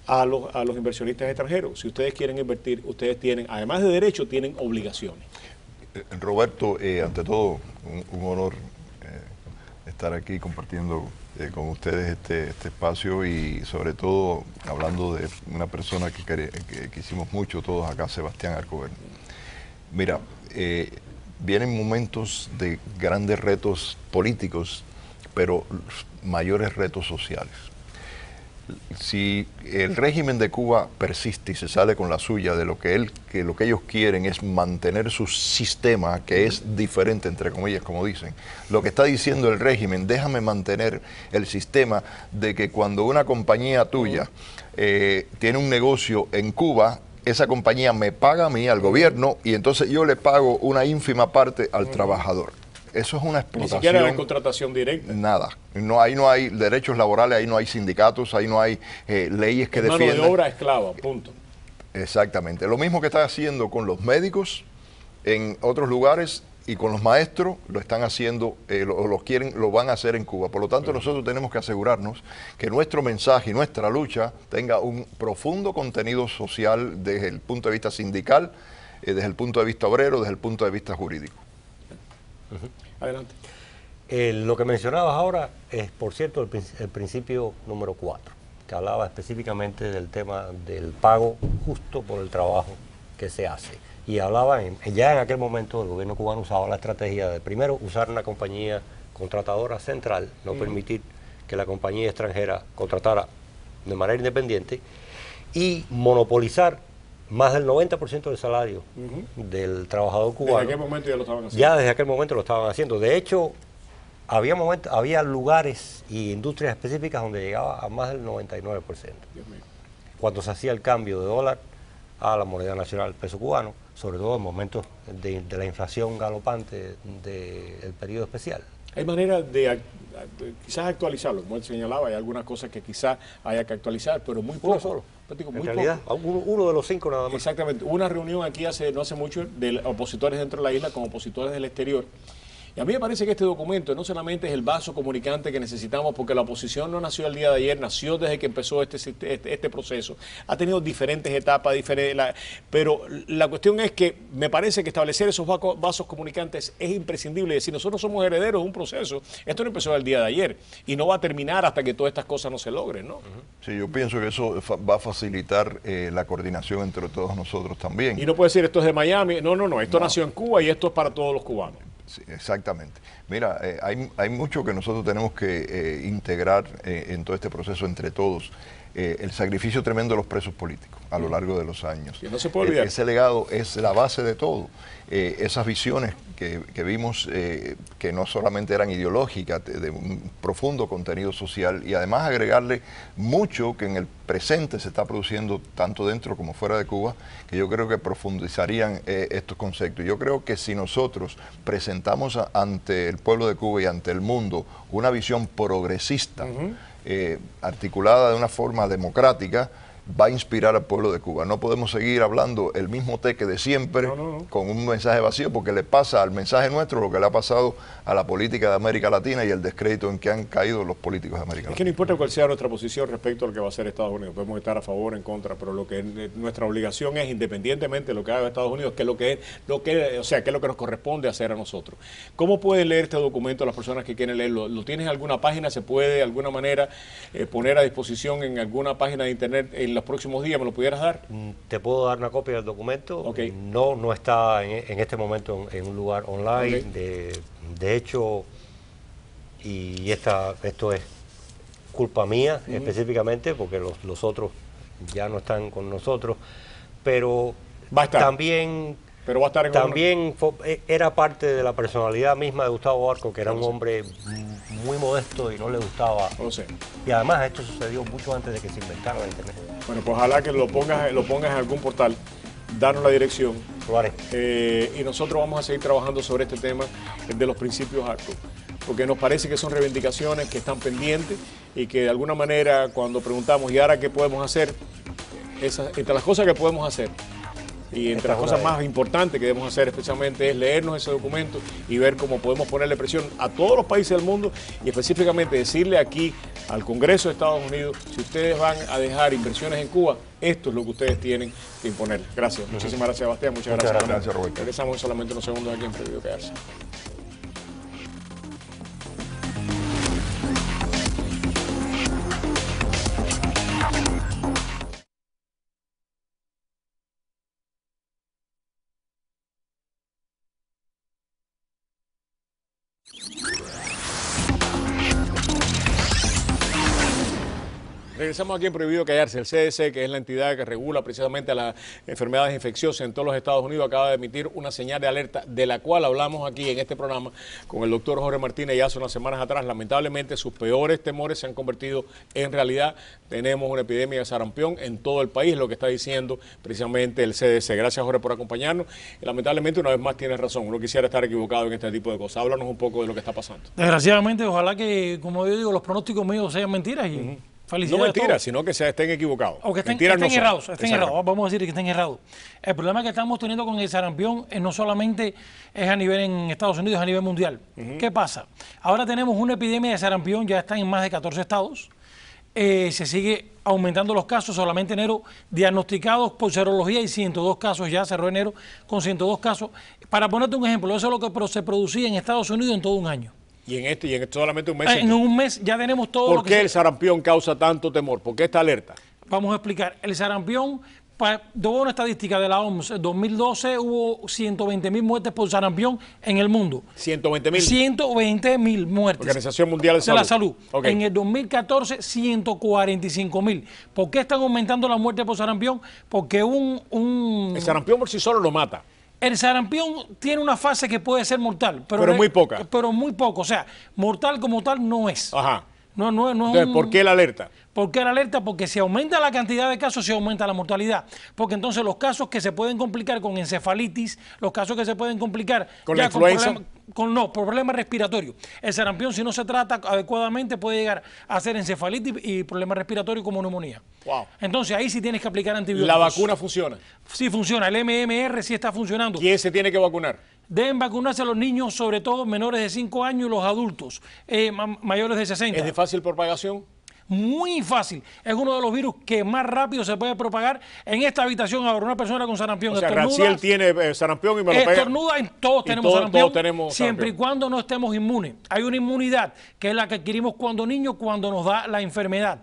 [SPEAKER 1] a los inversionistas extranjeros, si ustedes quieren invertir, ustedes tienen, además de derechos, tienen obligaciones.
[SPEAKER 8] Roberto, ante todo, un honor estar aquí compartiendo con ustedes este espacio y sobre todo hablando de una persona que quisimos mucho todos acá, Sebastián Alcover. Mira, vienen momentos de grandes retos políticos, pero mayores retos sociales. Si el régimen de Cuba persiste y se sale con la suya de lo que ellos quieren es mantener su sistema, que es diferente, entre comillas, como dicen, lo que está diciendo el régimen, déjame mantener el sistema de que cuando una compañía tuya tiene un negocio en Cuba, esa compañía me paga a mí, al gobierno, y entonces yo le pago una ínfima parte al trabajador. Eso es una explotación.
[SPEAKER 1] Ni siquiera hay contratación directa.
[SPEAKER 8] Nada. Ahí no hay derechos laborales, ahí no hay sindicatos, ahí no hay leyes que defiendan.
[SPEAKER 1] Mano de obra esclava, punto.
[SPEAKER 8] Exactamente. Lo mismo que está haciendo con los médicos en otros lugares y con los maestros, lo están haciendo, lo van a hacer en Cuba. Por lo tanto, nosotros tenemos que asegurarnos que nuestro mensaje y nuestra lucha tenga un profundo contenido social desde el punto de vista sindical, desde el punto de vista obrero, desde el punto de vista jurídico.
[SPEAKER 1] Adelante.
[SPEAKER 7] Lo que mencionabas ahora es, por cierto, el principio número 4, que hablaba específicamente del tema del pago justo por el trabajo que se hace. Y hablaba, ya en aquel momento el gobierno cubano usaba la estrategia de primero usar una compañía contratadora central, no permitir que la compañía extranjera contratara de manera independiente y monopolizar más del 90% del salario del trabajador cubano.
[SPEAKER 1] ¿Desde qué momento ya lo estaban haciendo?
[SPEAKER 7] Ya desde aquel momento lo estaban haciendo. De hecho, había lugares y industrias específicas donde llegaba a más del 99%.
[SPEAKER 1] Dios mío.
[SPEAKER 7] Cuando se hacía el cambio de dólar a la moneda nacional, el peso cubano, sobre todo en momentos de la inflación galopante del periodo especial.
[SPEAKER 1] Hay manera de quizás actualizarlo, como él señalaba, hay algunas cosas que quizás haya que actualizar, pero muy poco.
[SPEAKER 7] Uno solo. En realidad, uno de los 5 nada más.
[SPEAKER 1] Exactamente. Una reunión aquí no hace mucho de opositores dentro de la isla con opositores del exterior. Y a mí me parece que este documento no solamente es el vaso comunicante que necesitamos, porque la oposición no nació el día de ayer, nació desde que empezó este proceso. Ha tenido diferentes etapas, pero la cuestión es que me parece que establecer esos vasos comunicantes es imprescindible. Es decir, nosotros somos herederos de un proceso. Esto no empezó el día de ayer y no va a terminar hasta que todas estas cosas no se logren, ¿no?
[SPEAKER 8] Sí, yo pienso que eso va a facilitar la coordinación entre todos nosotros también.
[SPEAKER 1] Y no puede decir esto es de Miami. No. Esto nació en Cuba y esto es para todos los cubanos.
[SPEAKER 8] Sí, exactamente. Mira, hay mucho que nosotros tenemos que integrar en todo este proceso entre todos. El sacrificio tremendo de los presos políticos a lo largo de los años.
[SPEAKER 1] Que no se puede olvidar.
[SPEAKER 8] Ese legado es la base de todo. Esas visiones que vimos, que no solamente eran ideológicas, de un profundo contenido social, y además agregarle mucho que en el presente se está produciendo tanto dentro como fuera de Cuba, que yo creo que profundizarían estos conceptos. Yo creo que si nosotros presentamos ante el pueblo de Cuba y ante el mundo una visión progresista, articulada de una forma democrática, va a inspirar al pueblo de Cuba. No podemos seguir hablando el mismo teque de siempre con un mensaje vacío, porque le pasa al mensaje nuestro lo que le ha pasado a la política de América Latina y el descrédito en que han caído los políticos de América Latina.
[SPEAKER 1] Es que no importa cuál sea nuestra posición respecto a lo que va a hacer Estados Unidos, podemos estar a favor o en contra, pero lo que nuestra obligación es, independientemente de lo que haga Estados Unidos, qué es lo que nos corresponde hacer a nosotros. ¿Cómo pueden leer este documento las personas que quieren leerlo? ¿Lo tienes en alguna página? ¿Se puede de alguna manera poner a disposición en alguna página de internet en los próximos días? ¿Me lo pudieras dar?
[SPEAKER 7] Te puedo dar una copia del documento.
[SPEAKER 1] Okay.
[SPEAKER 7] No está en este momento en un lugar online. Okay. De hecho, y esto es culpa mía específicamente, porque los otros ya no están con nosotros, pero
[SPEAKER 1] va a estar.
[SPEAKER 7] También era parte de la personalidad misma de Gustavo Barco, que era un hombre muy modesto y no le gustaba. Y además esto sucedió mucho antes de que se inventara la internet.
[SPEAKER 1] Bueno, pues ojalá que lo pongas en algún portal, danos la dirección.
[SPEAKER 7] Lo haré.
[SPEAKER 1] Y nosotros vamos a seguir trabajando sobre este tema de los principios ACTO, porque nos parece que son reivindicaciones que están pendientes y que de alguna manera cuando preguntamos ¿y ahora qué podemos hacer? Entre las cosas que podemos hacer y entre las cosas más importantes que debemos hacer especialmente es leernos ese documento y ver cómo podemos ponerle presión a todos los países del mundo y específicamente decirle aquí al Congreso de Estados Unidos, si ustedes van a dejar inversiones en Cuba, esto es lo que ustedes tienen que imponer. Gracias. Muchísimas gracias, Sebastián. Muchas gracias,
[SPEAKER 8] Roberto.
[SPEAKER 1] Regresamos solamente unos segundos aquí en Prohibido Callarse. Regresamos aquí en Prohibido Callarse. El CDC, que es la entidad que regula precisamente las enfermedades infecciosas en todos los Estados Unidos, acaba de emitir una señal de alerta de la cual hablamos aquí en este programa con el doctor Jorge Martínez ya hace unas semanas atrás. Lamentablemente sus peores temores se han convertido en realidad. Tenemos una epidemia de sarampión en todo el país, lo que está diciendo precisamente el CDC. Gracias, Jorge, por acompañarnos. Y lamentablemente, una vez más, tienes razón. Uno quisiera estar equivocado en este tipo de cosas. Háblanos un poco de lo que está pasando.
[SPEAKER 9] Desgraciadamente, ojalá que, como yo digo, los pronósticos míos sean mentiras y...
[SPEAKER 1] No mentiras, sino que estén equivocados.
[SPEAKER 9] O que estén errados. Vamos a decir que estén errados. El problema que estamos teniendo con el sarampión no solamente es a nivel en Estados Unidos, es a nivel mundial. ¿Qué pasa? Ahora tenemos una epidemia de sarampión, ya está en más de 14 estados. Se sigue aumentando los casos, solamente enero diagnosticados por serología y 102 casos, ya cerró enero con 102 casos. Para ponerte un ejemplo, eso es lo que se producía en Estados Unidos en todo un año.
[SPEAKER 1] Y en solamente un mes.
[SPEAKER 9] En un mes ya tenemos todo lo que...
[SPEAKER 1] ¿Por qué el sarampión causa tanto temor? ¿Por qué esta alerta?
[SPEAKER 9] Vamos a explicar. El sarampión Doy una estadística de la OMS. En 2012 hubo 120.000 muertes por sarampión en el mundo.
[SPEAKER 1] 120.000.
[SPEAKER 9] 120.000 muertes.
[SPEAKER 1] Organización Mundial de Salud.
[SPEAKER 9] De la Salud.
[SPEAKER 1] Okay.
[SPEAKER 9] En el 2014, 145.000. ¿Por qué están aumentando las muertes por sarampión? Porque
[SPEAKER 1] el sarampión por sí solo lo mata.
[SPEAKER 9] El sarampión tiene una fase que puede ser mortal.
[SPEAKER 1] Pero muy poca.
[SPEAKER 9] Pero muy poco. O sea, mortal como tal no es.
[SPEAKER 1] Ajá.
[SPEAKER 9] No
[SPEAKER 1] Entonces, ¿por qué la alerta?
[SPEAKER 9] ¿Por qué la alerta? Porque si aumenta la cantidad de casos, se aumenta la mortalidad. Porque entonces los casos que se pueden complicar con encefalitis, los casos que se pueden complicar
[SPEAKER 1] con la influenza,
[SPEAKER 9] con problemas respiratorios. El sarampión, si no se trata adecuadamente, puede llegar a ser encefalitis y problemas respiratorios como neumonía.
[SPEAKER 1] Wow.
[SPEAKER 9] Entonces ahí sí tienes que aplicar antibióticos.
[SPEAKER 1] ¿La vacuna funciona?
[SPEAKER 9] Sí funciona. El MMR sí está funcionando.
[SPEAKER 1] ¿Quién se tiene que vacunar?
[SPEAKER 9] Deben vacunarse los niños, sobre todo menores de 5 años y los adultos mayores de 60.
[SPEAKER 1] ¿Es de fácil propagación?
[SPEAKER 9] Muy fácil. Es uno de los virus que más rápido se puede propagar. En esta habitación ahora una persona con sarampión.
[SPEAKER 1] O sea, Raciel tiene sarampión y me lo pega.
[SPEAKER 9] Estornuda y todos tenemos sarampión.
[SPEAKER 1] Todos tenemos
[SPEAKER 9] siempre
[SPEAKER 1] sarampión.
[SPEAKER 9] Y cuando no estemos inmunes. Hay una inmunidad que es la que adquirimos cuando niños, cuando nos da la enfermedad.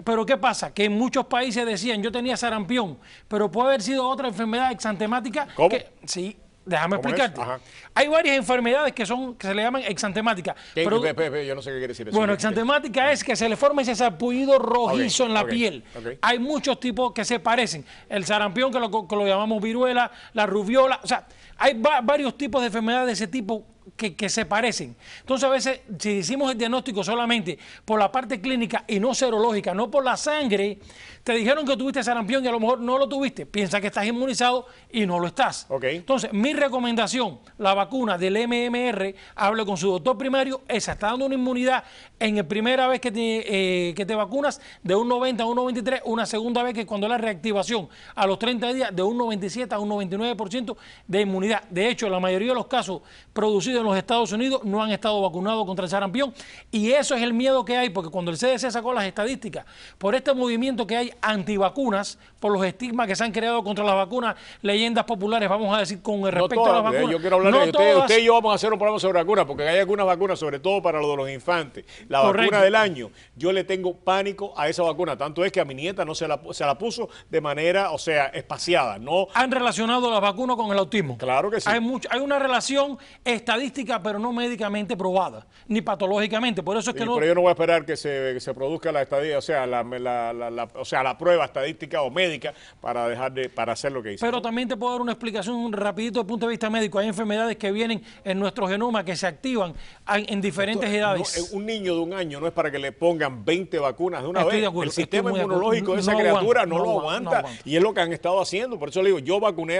[SPEAKER 9] Pero ¿qué pasa? Que en muchos países decían, yo tenía sarampión, pero puede haber sido otra enfermedad exantemática.
[SPEAKER 1] ¿Cómo?
[SPEAKER 9] Sí. Déjame explicarte.
[SPEAKER 1] Ajá.
[SPEAKER 9] Hay varias enfermedades que se le llaman exantemáticas.
[SPEAKER 1] Yo no sé qué quiere decir eso.
[SPEAKER 9] Bueno, exantemática es que se le forma ese sarpullido rojizo en la piel. Hay muchos tipos que se parecen. El sarampión, que lo llamamos viruela, la rubiola. O sea, hay varios tipos de enfermedades de ese tipo que se parecen. Entonces, a veces, si hicimos el diagnóstico solamente por la parte clínica y no serológica, no por la sangre, te dijeron que tuviste sarampión y a lo mejor no lo tuviste. Piensa que estás inmunizado y no lo estás. Entonces, mi recomendación, la vacuna del MMR, hable con su doctor primario, esa está dando una inmunidad en la primera vez que te vacunas de un 90 a un 93, una segunda vez que cuando la reactivación a los 30 días de un 97 a un 99% de inmunidad. De hecho, la mayoría de los casos producidos en los Estados Unidos no han estado vacunados contra el sarampión y eso es el miedo que hay, porque cuando el CDC sacó las estadísticas por este movimiento que hay antivacunas, por los estigmas que se han creado contra las vacunas, leyendas populares, vamos a decir, con respecto a las vacunas.
[SPEAKER 1] Yo quiero hablar usted y yo vamos a hacer un programa sobre vacunas, porque hay algunas vacunas, sobre todo para lo de los infantes. La vacuna del año, yo le tengo pánico a esa vacuna, tanto es que a mi nieta no se la puso de manera, o sea, espaciada. No.
[SPEAKER 9] Han relacionado la vacuna con el autismo.
[SPEAKER 1] Claro que sí.
[SPEAKER 9] Hay una relación estadística, pero no médicamente probada, ni patológicamente. Por eso es que
[SPEAKER 1] pero yo no voy a esperar que se produzca la estadía, o sea, la prueba estadística o médica para hacer lo que hice.
[SPEAKER 9] Pero también te puedo dar una explicación rapidito desde el punto de vista médico. Hay enfermedades que vienen en nuestro genoma que se activan en diferentes edades.
[SPEAKER 1] Un niño de un año no es para que le pongan 20 vacunas de una vez. El sistema
[SPEAKER 9] Estoy
[SPEAKER 1] inmunológico de esa criatura no lo aguanta. Y es lo que han estado haciendo. Por eso le digo,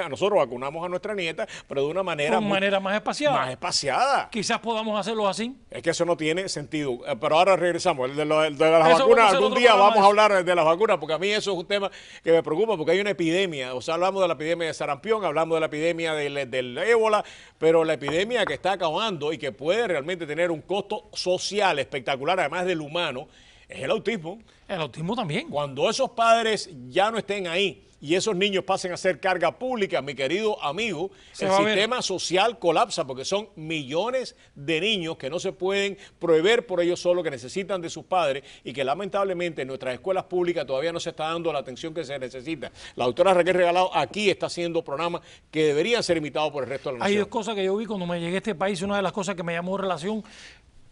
[SPEAKER 1] nosotros vacunamos a nuestra nieta, pero de una manera
[SPEAKER 9] más espaciada.
[SPEAKER 1] Más espaciada.
[SPEAKER 9] Quizás podamos hacerlo así.
[SPEAKER 1] Es que eso no tiene sentido. Pero ahora regresamos. De las vacunas, algún día vamos a hablar de las vacunas, porque a mí eso es un tema que me preocupa, porque hay una epidemia. O sea, hablamos de la epidemia de sarampión, hablamos de la epidemia del ébola, pero la epidemia que está acabando y que puede realmente tener un costo social espectacular, además del humano, es el autismo.
[SPEAKER 9] El autismo también.
[SPEAKER 1] Cuando esos padres ya no estén ahí y esos niños pasen a ser carga pública, mi querido amigo, el sistema social colapsa, porque son millones de niños que no se pueden proveer por ellos solos, que necesitan de sus padres y que lamentablemente en nuestras escuelas públicas todavía no se está dando la atención que se necesita. La doctora Raquel Regalado aquí está haciendo programas que deberían ser imitados por el resto de la nación.
[SPEAKER 9] Hay dos cosas que yo vi cuando me llegué a este país. Una de las cosas que me llamó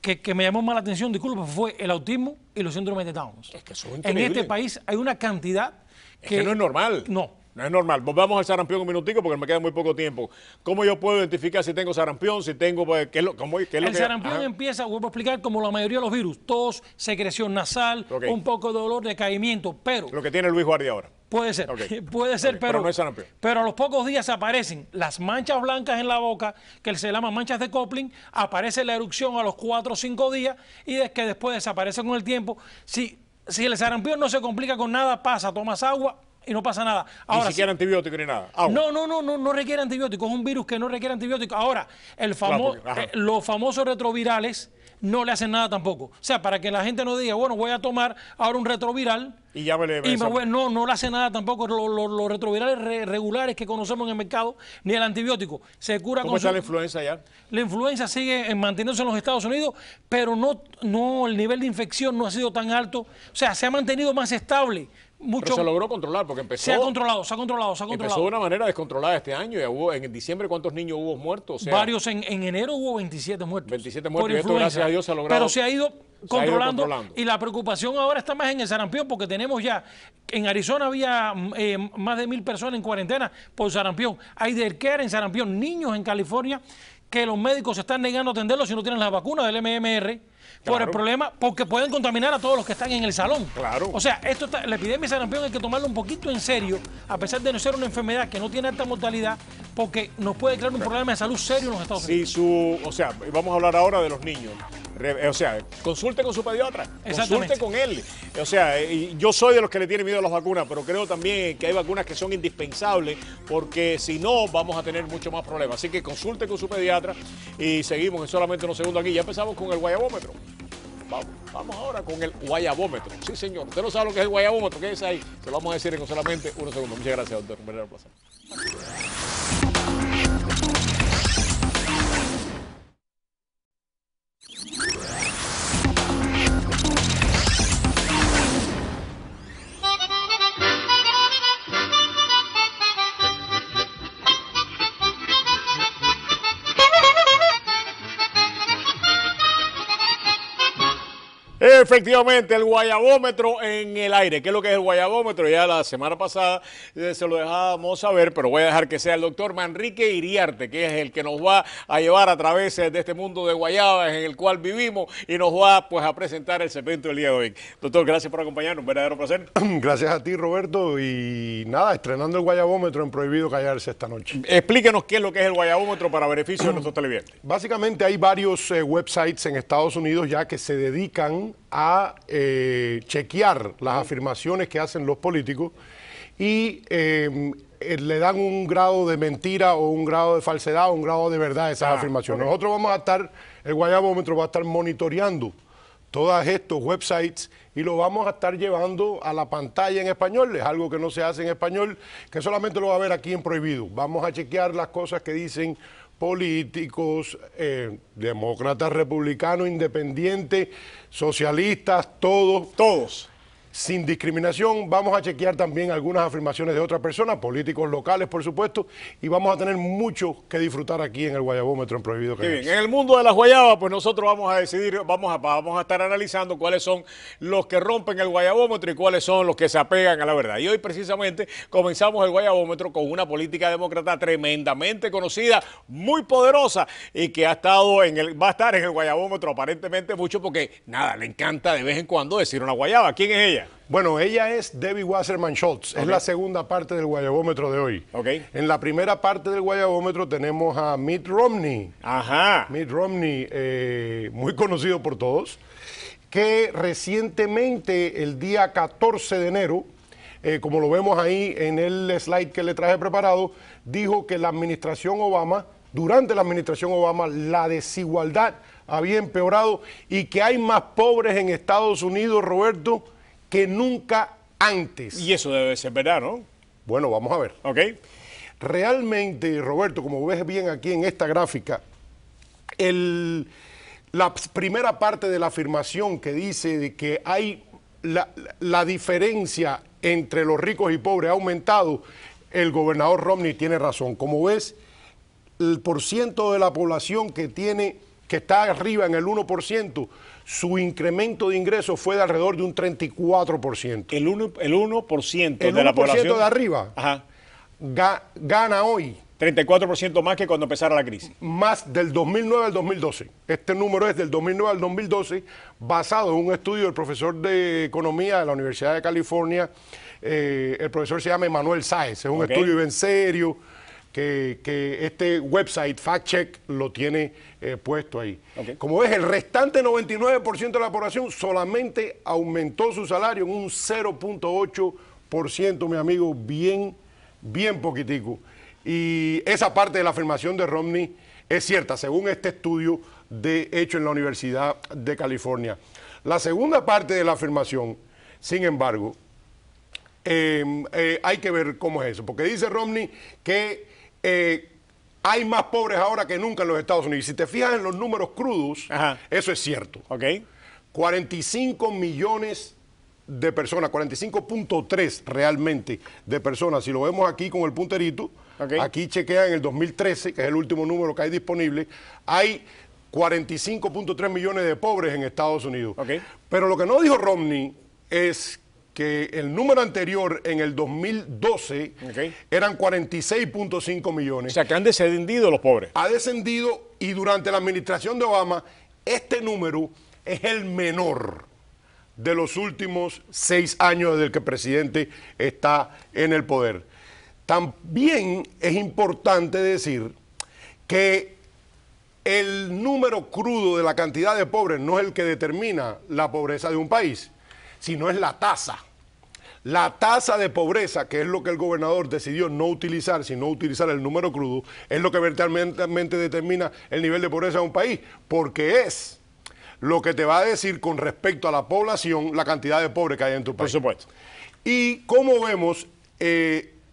[SPEAKER 9] que me llamó más la atención, disculpa, fue el autismo y los síndromes de Down.
[SPEAKER 1] Es que son
[SPEAKER 9] en este país hay una cantidad
[SPEAKER 1] que no es normal.
[SPEAKER 9] No
[SPEAKER 1] es normal. Volvamos al sarampión un minutico porque me queda muy poco tiempo. ¿Cómo yo puedo identificar si tengo sarampión, si tengo... El
[SPEAKER 9] sarampión empieza, vuelvo a explicar, como la mayoría de los virus. Tos, secreción nasal, un poco de dolor, decaimiento, pero...
[SPEAKER 1] Lo que tiene Luis Guardia ahora.
[SPEAKER 9] Puede ser, puede ser, pero
[SPEAKER 1] no es sarampión.
[SPEAKER 9] Pero a los pocos días aparecen las manchas blancas en la boca, que se llaman manchas de Kopling, aparece la erupción a los 4 o 5 días y es que después desaparece con el tiempo. Si el sarampión no se complica con nada, tomas agua y no pasa nada. Ahora,
[SPEAKER 1] ni siquiera antibiótico ni nada. Agua.
[SPEAKER 9] No requiere antibiótico, es un virus que no requiere antibiótico. Ahora, los famosos retrovirales no le hacen nada tampoco. O sea, para que la gente no diga, bueno, voy a tomar ahora un retroviral
[SPEAKER 1] y ya no
[SPEAKER 9] le hace nada tampoco. Los retrovirales regulares que conocemos en el mercado, ni el antibiótico. Se cura
[SPEAKER 1] ¿Cómo está la influenza ya?
[SPEAKER 9] La influenza sigue manteniéndose en los Estados Unidos, pero no el nivel de infección no ha sido tan alto. O sea, se ha mantenido más estable, mucho.
[SPEAKER 1] Pero se logró controlar porque empezó.
[SPEAKER 9] Se ha controlado.
[SPEAKER 1] Empezó de una manera descontrolada este año. Ya hubo, en diciembre, ¿cuántos niños hubo muertos? O sea,
[SPEAKER 9] varios. En enero hubo 27 muertos.
[SPEAKER 1] 27
[SPEAKER 9] por
[SPEAKER 1] muertos. Y esto,
[SPEAKER 9] influenza.
[SPEAKER 1] gracias a Dios, se ha logrado.
[SPEAKER 9] Pero se ha ido controlando. Y la preocupación ahora está más en el sarampión, porque tenemos ya. En Arizona había más de 1.000 personas en cuarentena por sarampión. Hay daycare en sarampión, niños en California, que los médicos se están negando a atenderlos si no tienen la vacuna del MMR. Por el problema, porque pueden contaminar a todos los que están en el salón.
[SPEAKER 1] Claro.
[SPEAKER 9] O sea, la epidemia de sarampión hay que tomarla un poquito en serio, a pesar de no ser una enfermedad que no tiene alta mortalidad, porque nos puede crear un problema de salud serio en los Estados Unidos.
[SPEAKER 1] O sea, vamos a hablar ahora de los niños. O sea, consulte con su pediatra, consulte con él. O sea, yo soy de los que le tienen miedo a las vacunas, pero creo también que hay vacunas que son indispensables, porque si no, vamos a tener mucho más problemas. Así que consulte con su pediatra y seguimos en solamente unos segundos aquí. Ya empezamos con el guayabómetro. Vamos ahora con el guayabómetro. Sí, señor. Usted no sabe lo que es el guayabómetro. ¿Qué es ahí? Se lo vamos a decir en solamente unos segundos. Muchas gracias, doctor. Un verdadero placer. Efectivamente, el guayabómetro en el aire. ¿Qué es lo que es el guayabómetro? Ya la semana pasada se lo dejábamos saber, pero voy a dejar que sea el doctor Manrique Iriarte, que es el que nos va a llevar a través de este mundo de guayabas en el cual vivimos y nos va pues a presentar el segmento del día de hoy. Doctor, gracias por acompañarnos, un verdadero placer.
[SPEAKER 10] Gracias a ti, Roberto, y nada, estrenando el guayabómetro en Prohibido Callarse esta noche.
[SPEAKER 1] Explíquenos qué es lo que es el guayabómetro para beneficio de nuestros televidentes.
[SPEAKER 10] Básicamente hay varios websites en Estados Unidos ya que se dedican a chequear las afirmaciones que hacen los políticos y le dan un grado de mentira o un grado de falsedad o un grado de verdad a esas afirmaciones. Okay. Nosotros vamos a estar, el guayabómetro va a estar monitoreando todos estos websites y lo vamos a estar llevando a la pantalla en español. Es algo que no se hace en español, que solamente lo va a ver aquí en Prohibido. Vamos a chequear las cosas que dicen políticos, demócratas, republicanos, independientes, socialistas, todos, sin discriminación. Vamos a chequear también algunas afirmaciones de otras personas, políticos locales, por supuesto, y vamos a tener mucho que disfrutar aquí en el guayabómetro en Prohibido Callarse.
[SPEAKER 1] Bien, en el mundo de las guayabas, pues nosotros vamos a decidir, vamos a estar analizando cuáles son los que rompen el guayabómetro y cuáles son los que se apegan a la verdad. Y hoy precisamente comenzamos el guayabómetro con una política demócrata tremendamente conocida, muy poderosa y que va a estar en el guayabómetro aparentemente mucho porque, nada, le encanta de vez en cuando decir una guayaba. ¿Quién es ella?
[SPEAKER 10] Bueno, ella es Debbie Wasserman Schultz, es la segunda parte del guayabómetro de hoy. En la primera parte del guayabómetro tenemos a Mitt Romney. Mitt Romney, muy conocido por todos, que recientemente, el día 14 de enero, como lo vemos ahí en el slide que le traje preparado, dijo que la administración Obama, durante la administración Obama, la desigualdad había empeorado y que hay más pobres en Estados Unidos, Roberto, que nunca antes.
[SPEAKER 1] Y eso debe ser verdad, ¿no?
[SPEAKER 10] Bueno, vamos a ver. Realmente, Roberto, como ves bien aquí en esta gráfica, la primera parte de la afirmación que dice de que hay la diferencia entre los ricos y pobres ha aumentado, el gobernador Romney tiene razón. Como ves, el porciento de la población que está arriba en el 1%, su incremento de ingresos fue de alrededor de un 34%.
[SPEAKER 1] El 1% de la población.
[SPEAKER 10] El 1% de arriba gana hoy.
[SPEAKER 1] 34% más que cuando empezara la crisis.
[SPEAKER 10] Más del 2009 al 2012. Este número es del 2009 al 2012, basado en un estudio del profesor de Economía de la Universidad de California. El profesor se llama Emanuel Sáez. Es un estudio bien serio que este website, Fact Check, lo tiene puesto ahí. Como ves, el restante 99% de la población solamente aumentó su salario en un 0.8%, mi amigo, bien poquitico. Y esa parte de la afirmación de Romney es cierta, según este estudio hecho en la Universidad de California. La segunda parte de la afirmación, sin embargo, hay que ver cómo es eso, porque dice Romney que hay más pobres ahora que nunca en los Estados Unidos. Si te fijas en los números crudos, eso es cierto. 45 millones de personas, 45.3 realmente de personas. Si lo vemos aquí con el punterito, aquí chequea en el 2013, que es el último número que hay disponible, hay 45.3 millones de pobres en Estados Unidos. Pero lo que no dijo Romney es que el número anterior, en el 2012, eran 46.5 millones.
[SPEAKER 1] O sea, que han descendido los pobres.
[SPEAKER 10] Ha descendido, y durante la administración de Obama, este número es el menor de los últimos 6 años desde que el presidente está en el poder. También es importante decir que el número crudo de la cantidad de pobres no es el que determina la pobreza de un país, sino es la tasa. La tasa de pobreza, que es lo que el gobernador decidió no utilizar, sino utilizar el número crudo, es lo que verdaderamente determina el nivel de pobreza de un país, porque es lo que te va a decir con respecto a la población la cantidad de pobres que hay en tu país.
[SPEAKER 1] Por supuesto.
[SPEAKER 10] Y como vemos,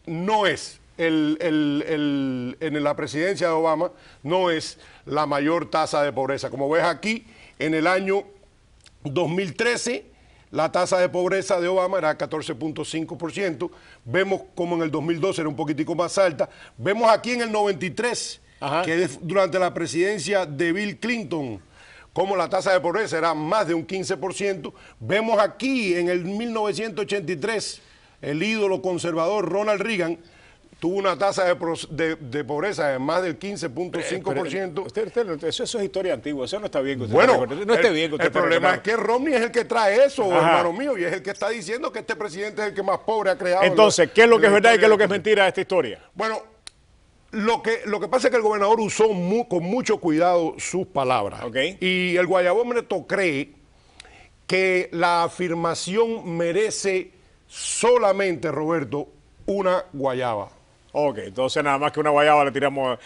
[SPEAKER 10] no es, en la presidencia de Obama, no es la mayor tasa de pobreza. Como ves aquí, en el año 2013, la tasa de pobreza de Obama era 14.5%. Vemos como en el 2012 era un poquitico más alta. Vemos aquí en el 93, que es durante la presidencia de Bill Clinton, como la tasa de pobreza era más de un 15%. Vemos aquí en el 1983, el ídolo conservador Ronald Reagan tuvo una tasa de pobreza de más del 15.5%.
[SPEAKER 1] Eso es historia antigua, eso no está bien.
[SPEAKER 10] Bueno,
[SPEAKER 1] no está bien.
[SPEAKER 10] El problema es que Romney es el que trae eso, hermano mío, y es el que está diciendo que este presidente es el que más pobre ha creado.
[SPEAKER 1] Entonces, ¿qué es lo que es verdad y qué es lo que es mentira de esta historia?
[SPEAKER 10] Bueno, lo que pasa es que el gobernador usó con mucho cuidado sus palabras. Y el guayabómetro cree que la afirmación merece solamente, Roberto, una guayaba.
[SPEAKER 1] Entonces nada más que una guayaba le tiramos,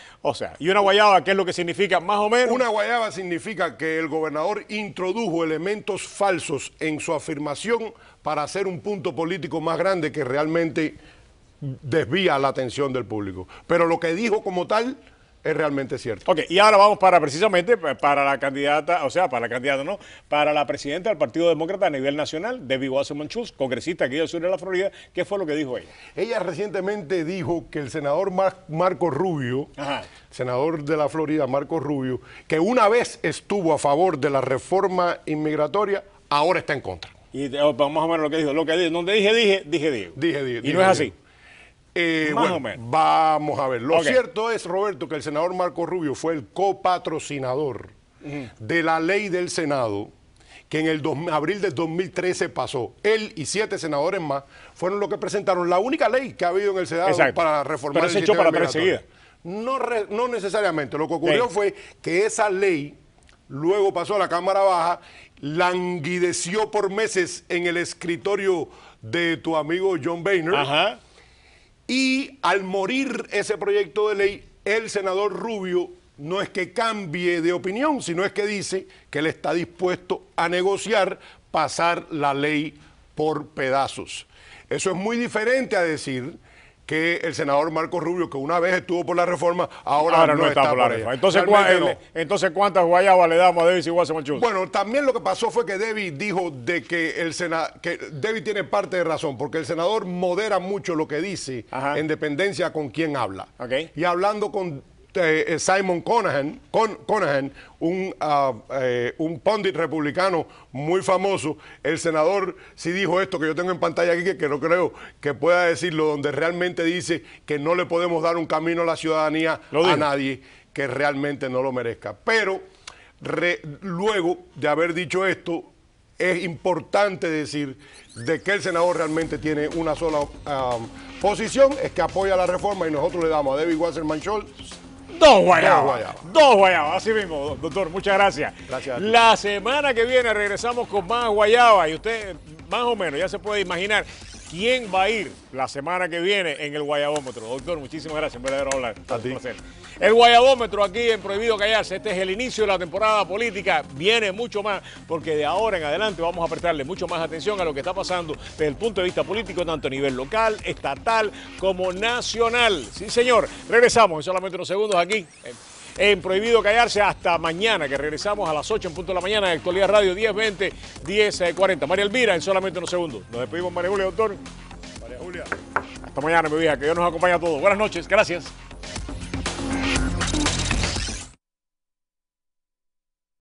[SPEAKER 1] ¿y una guayaba qué es lo que significa más o menos?
[SPEAKER 10] Una guayaba significa que el gobernador introdujo elementos falsos en su afirmación para hacer un punto político más grande que realmente desvía la atención del público. Pero lo que dijo como tal es realmente cierto.
[SPEAKER 1] Y ahora vamos precisamente para la candidata, para la presidenta del Partido Demócrata a nivel nacional, Debbie Wasserman Schultz, congresista aquí del sur de la Florida. ¿Qué fue lo que dijo ella?
[SPEAKER 10] Ella recientemente dijo que el senador Marco Rubio, senador de la Florida, Marco Rubio, que una vez estuvo a favor de la reforma inmigratoria, ahora está en contra.
[SPEAKER 1] Y vamos a ver lo que dijo. Donde dije. Y no es así.
[SPEAKER 10] Más o menos. Vamos a ver. Lo cierto es, Roberto, que el senador Marco Rubio fue el copatrocinador de la ley del Senado que en el abril del 2013 pasó. Él y 7 senadores más fueron los que presentaron la única ley que ha habido en el Senado para reformar el sistema migratorio. No necesariamente. Lo que ocurrió fue que esa ley luego pasó a la Cámara Baja, languideció por meses en el escritorio de tu amigo John Boehner. Y al morir ese proyecto de ley, el senador Rubio no es que cambie de opinión, sino es que dice que él está dispuesto a negociar pasar la ley por pedazos. Eso es muy diferente a decir que el senador Marco Rubio, que una vez estuvo por la reforma, ahora no está por la reforma.
[SPEAKER 1] Entonces, ¿cuántas guayabas le damos a Debbie Wasserman Schultz?
[SPEAKER 10] Bueno, también lo que pasó fue que Debbie dijo de que Debbie tiene parte de razón, porque el senador modera mucho lo que dice en dependencia con quién habla. Y hablando con Simon Conahan, un pundit republicano muy famoso, el senador sí dijo esto que yo tengo en pantalla aquí, que no creo que pueda decirlo, donde realmente dice que no le podemos dar un camino a la ciudadanía a nadie que realmente no lo merezca. Pero luego de haber dicho esto, es importante decir de que el senador realmente tiene una sola posición, es que apoya la reforma, y nosotros le damos a Debbie Wasserman Schultz
[SPEAKER 1] Dos guayabas, así mismo, doctor, muchas gracias. La semana que viene regresamos con más guayabas y usted más o menos ya se puede imaginar quién va a ir la semana que viene en el guayabómetro. Doctor, muchísimas gracias, un verdadero hablar. Un placer. El guayabómetro aquí en Prohibido Callarse. Este es el inicio de la temporada política. Viene mucho más, porque de ahora en adelante vamos a prestarle mucho más atención a lo que está pasando desde el punto de vista político, tanto a nivel local, estatal, como nacional. Sí, señor. Regresamos en solamente unos segundos aquí en Prohibido Callarse. Hasta mañana, que regresamos a las 8 en punto de la mañana de Actualidad Radio 1020, 1040. María Elvira, en solamente unos segundos. Nos despedimos, María Julia, doctor. María Julia. Hasta mañana, mi hija, que Dios nos acompañe a todos. Buenas noches, gracias.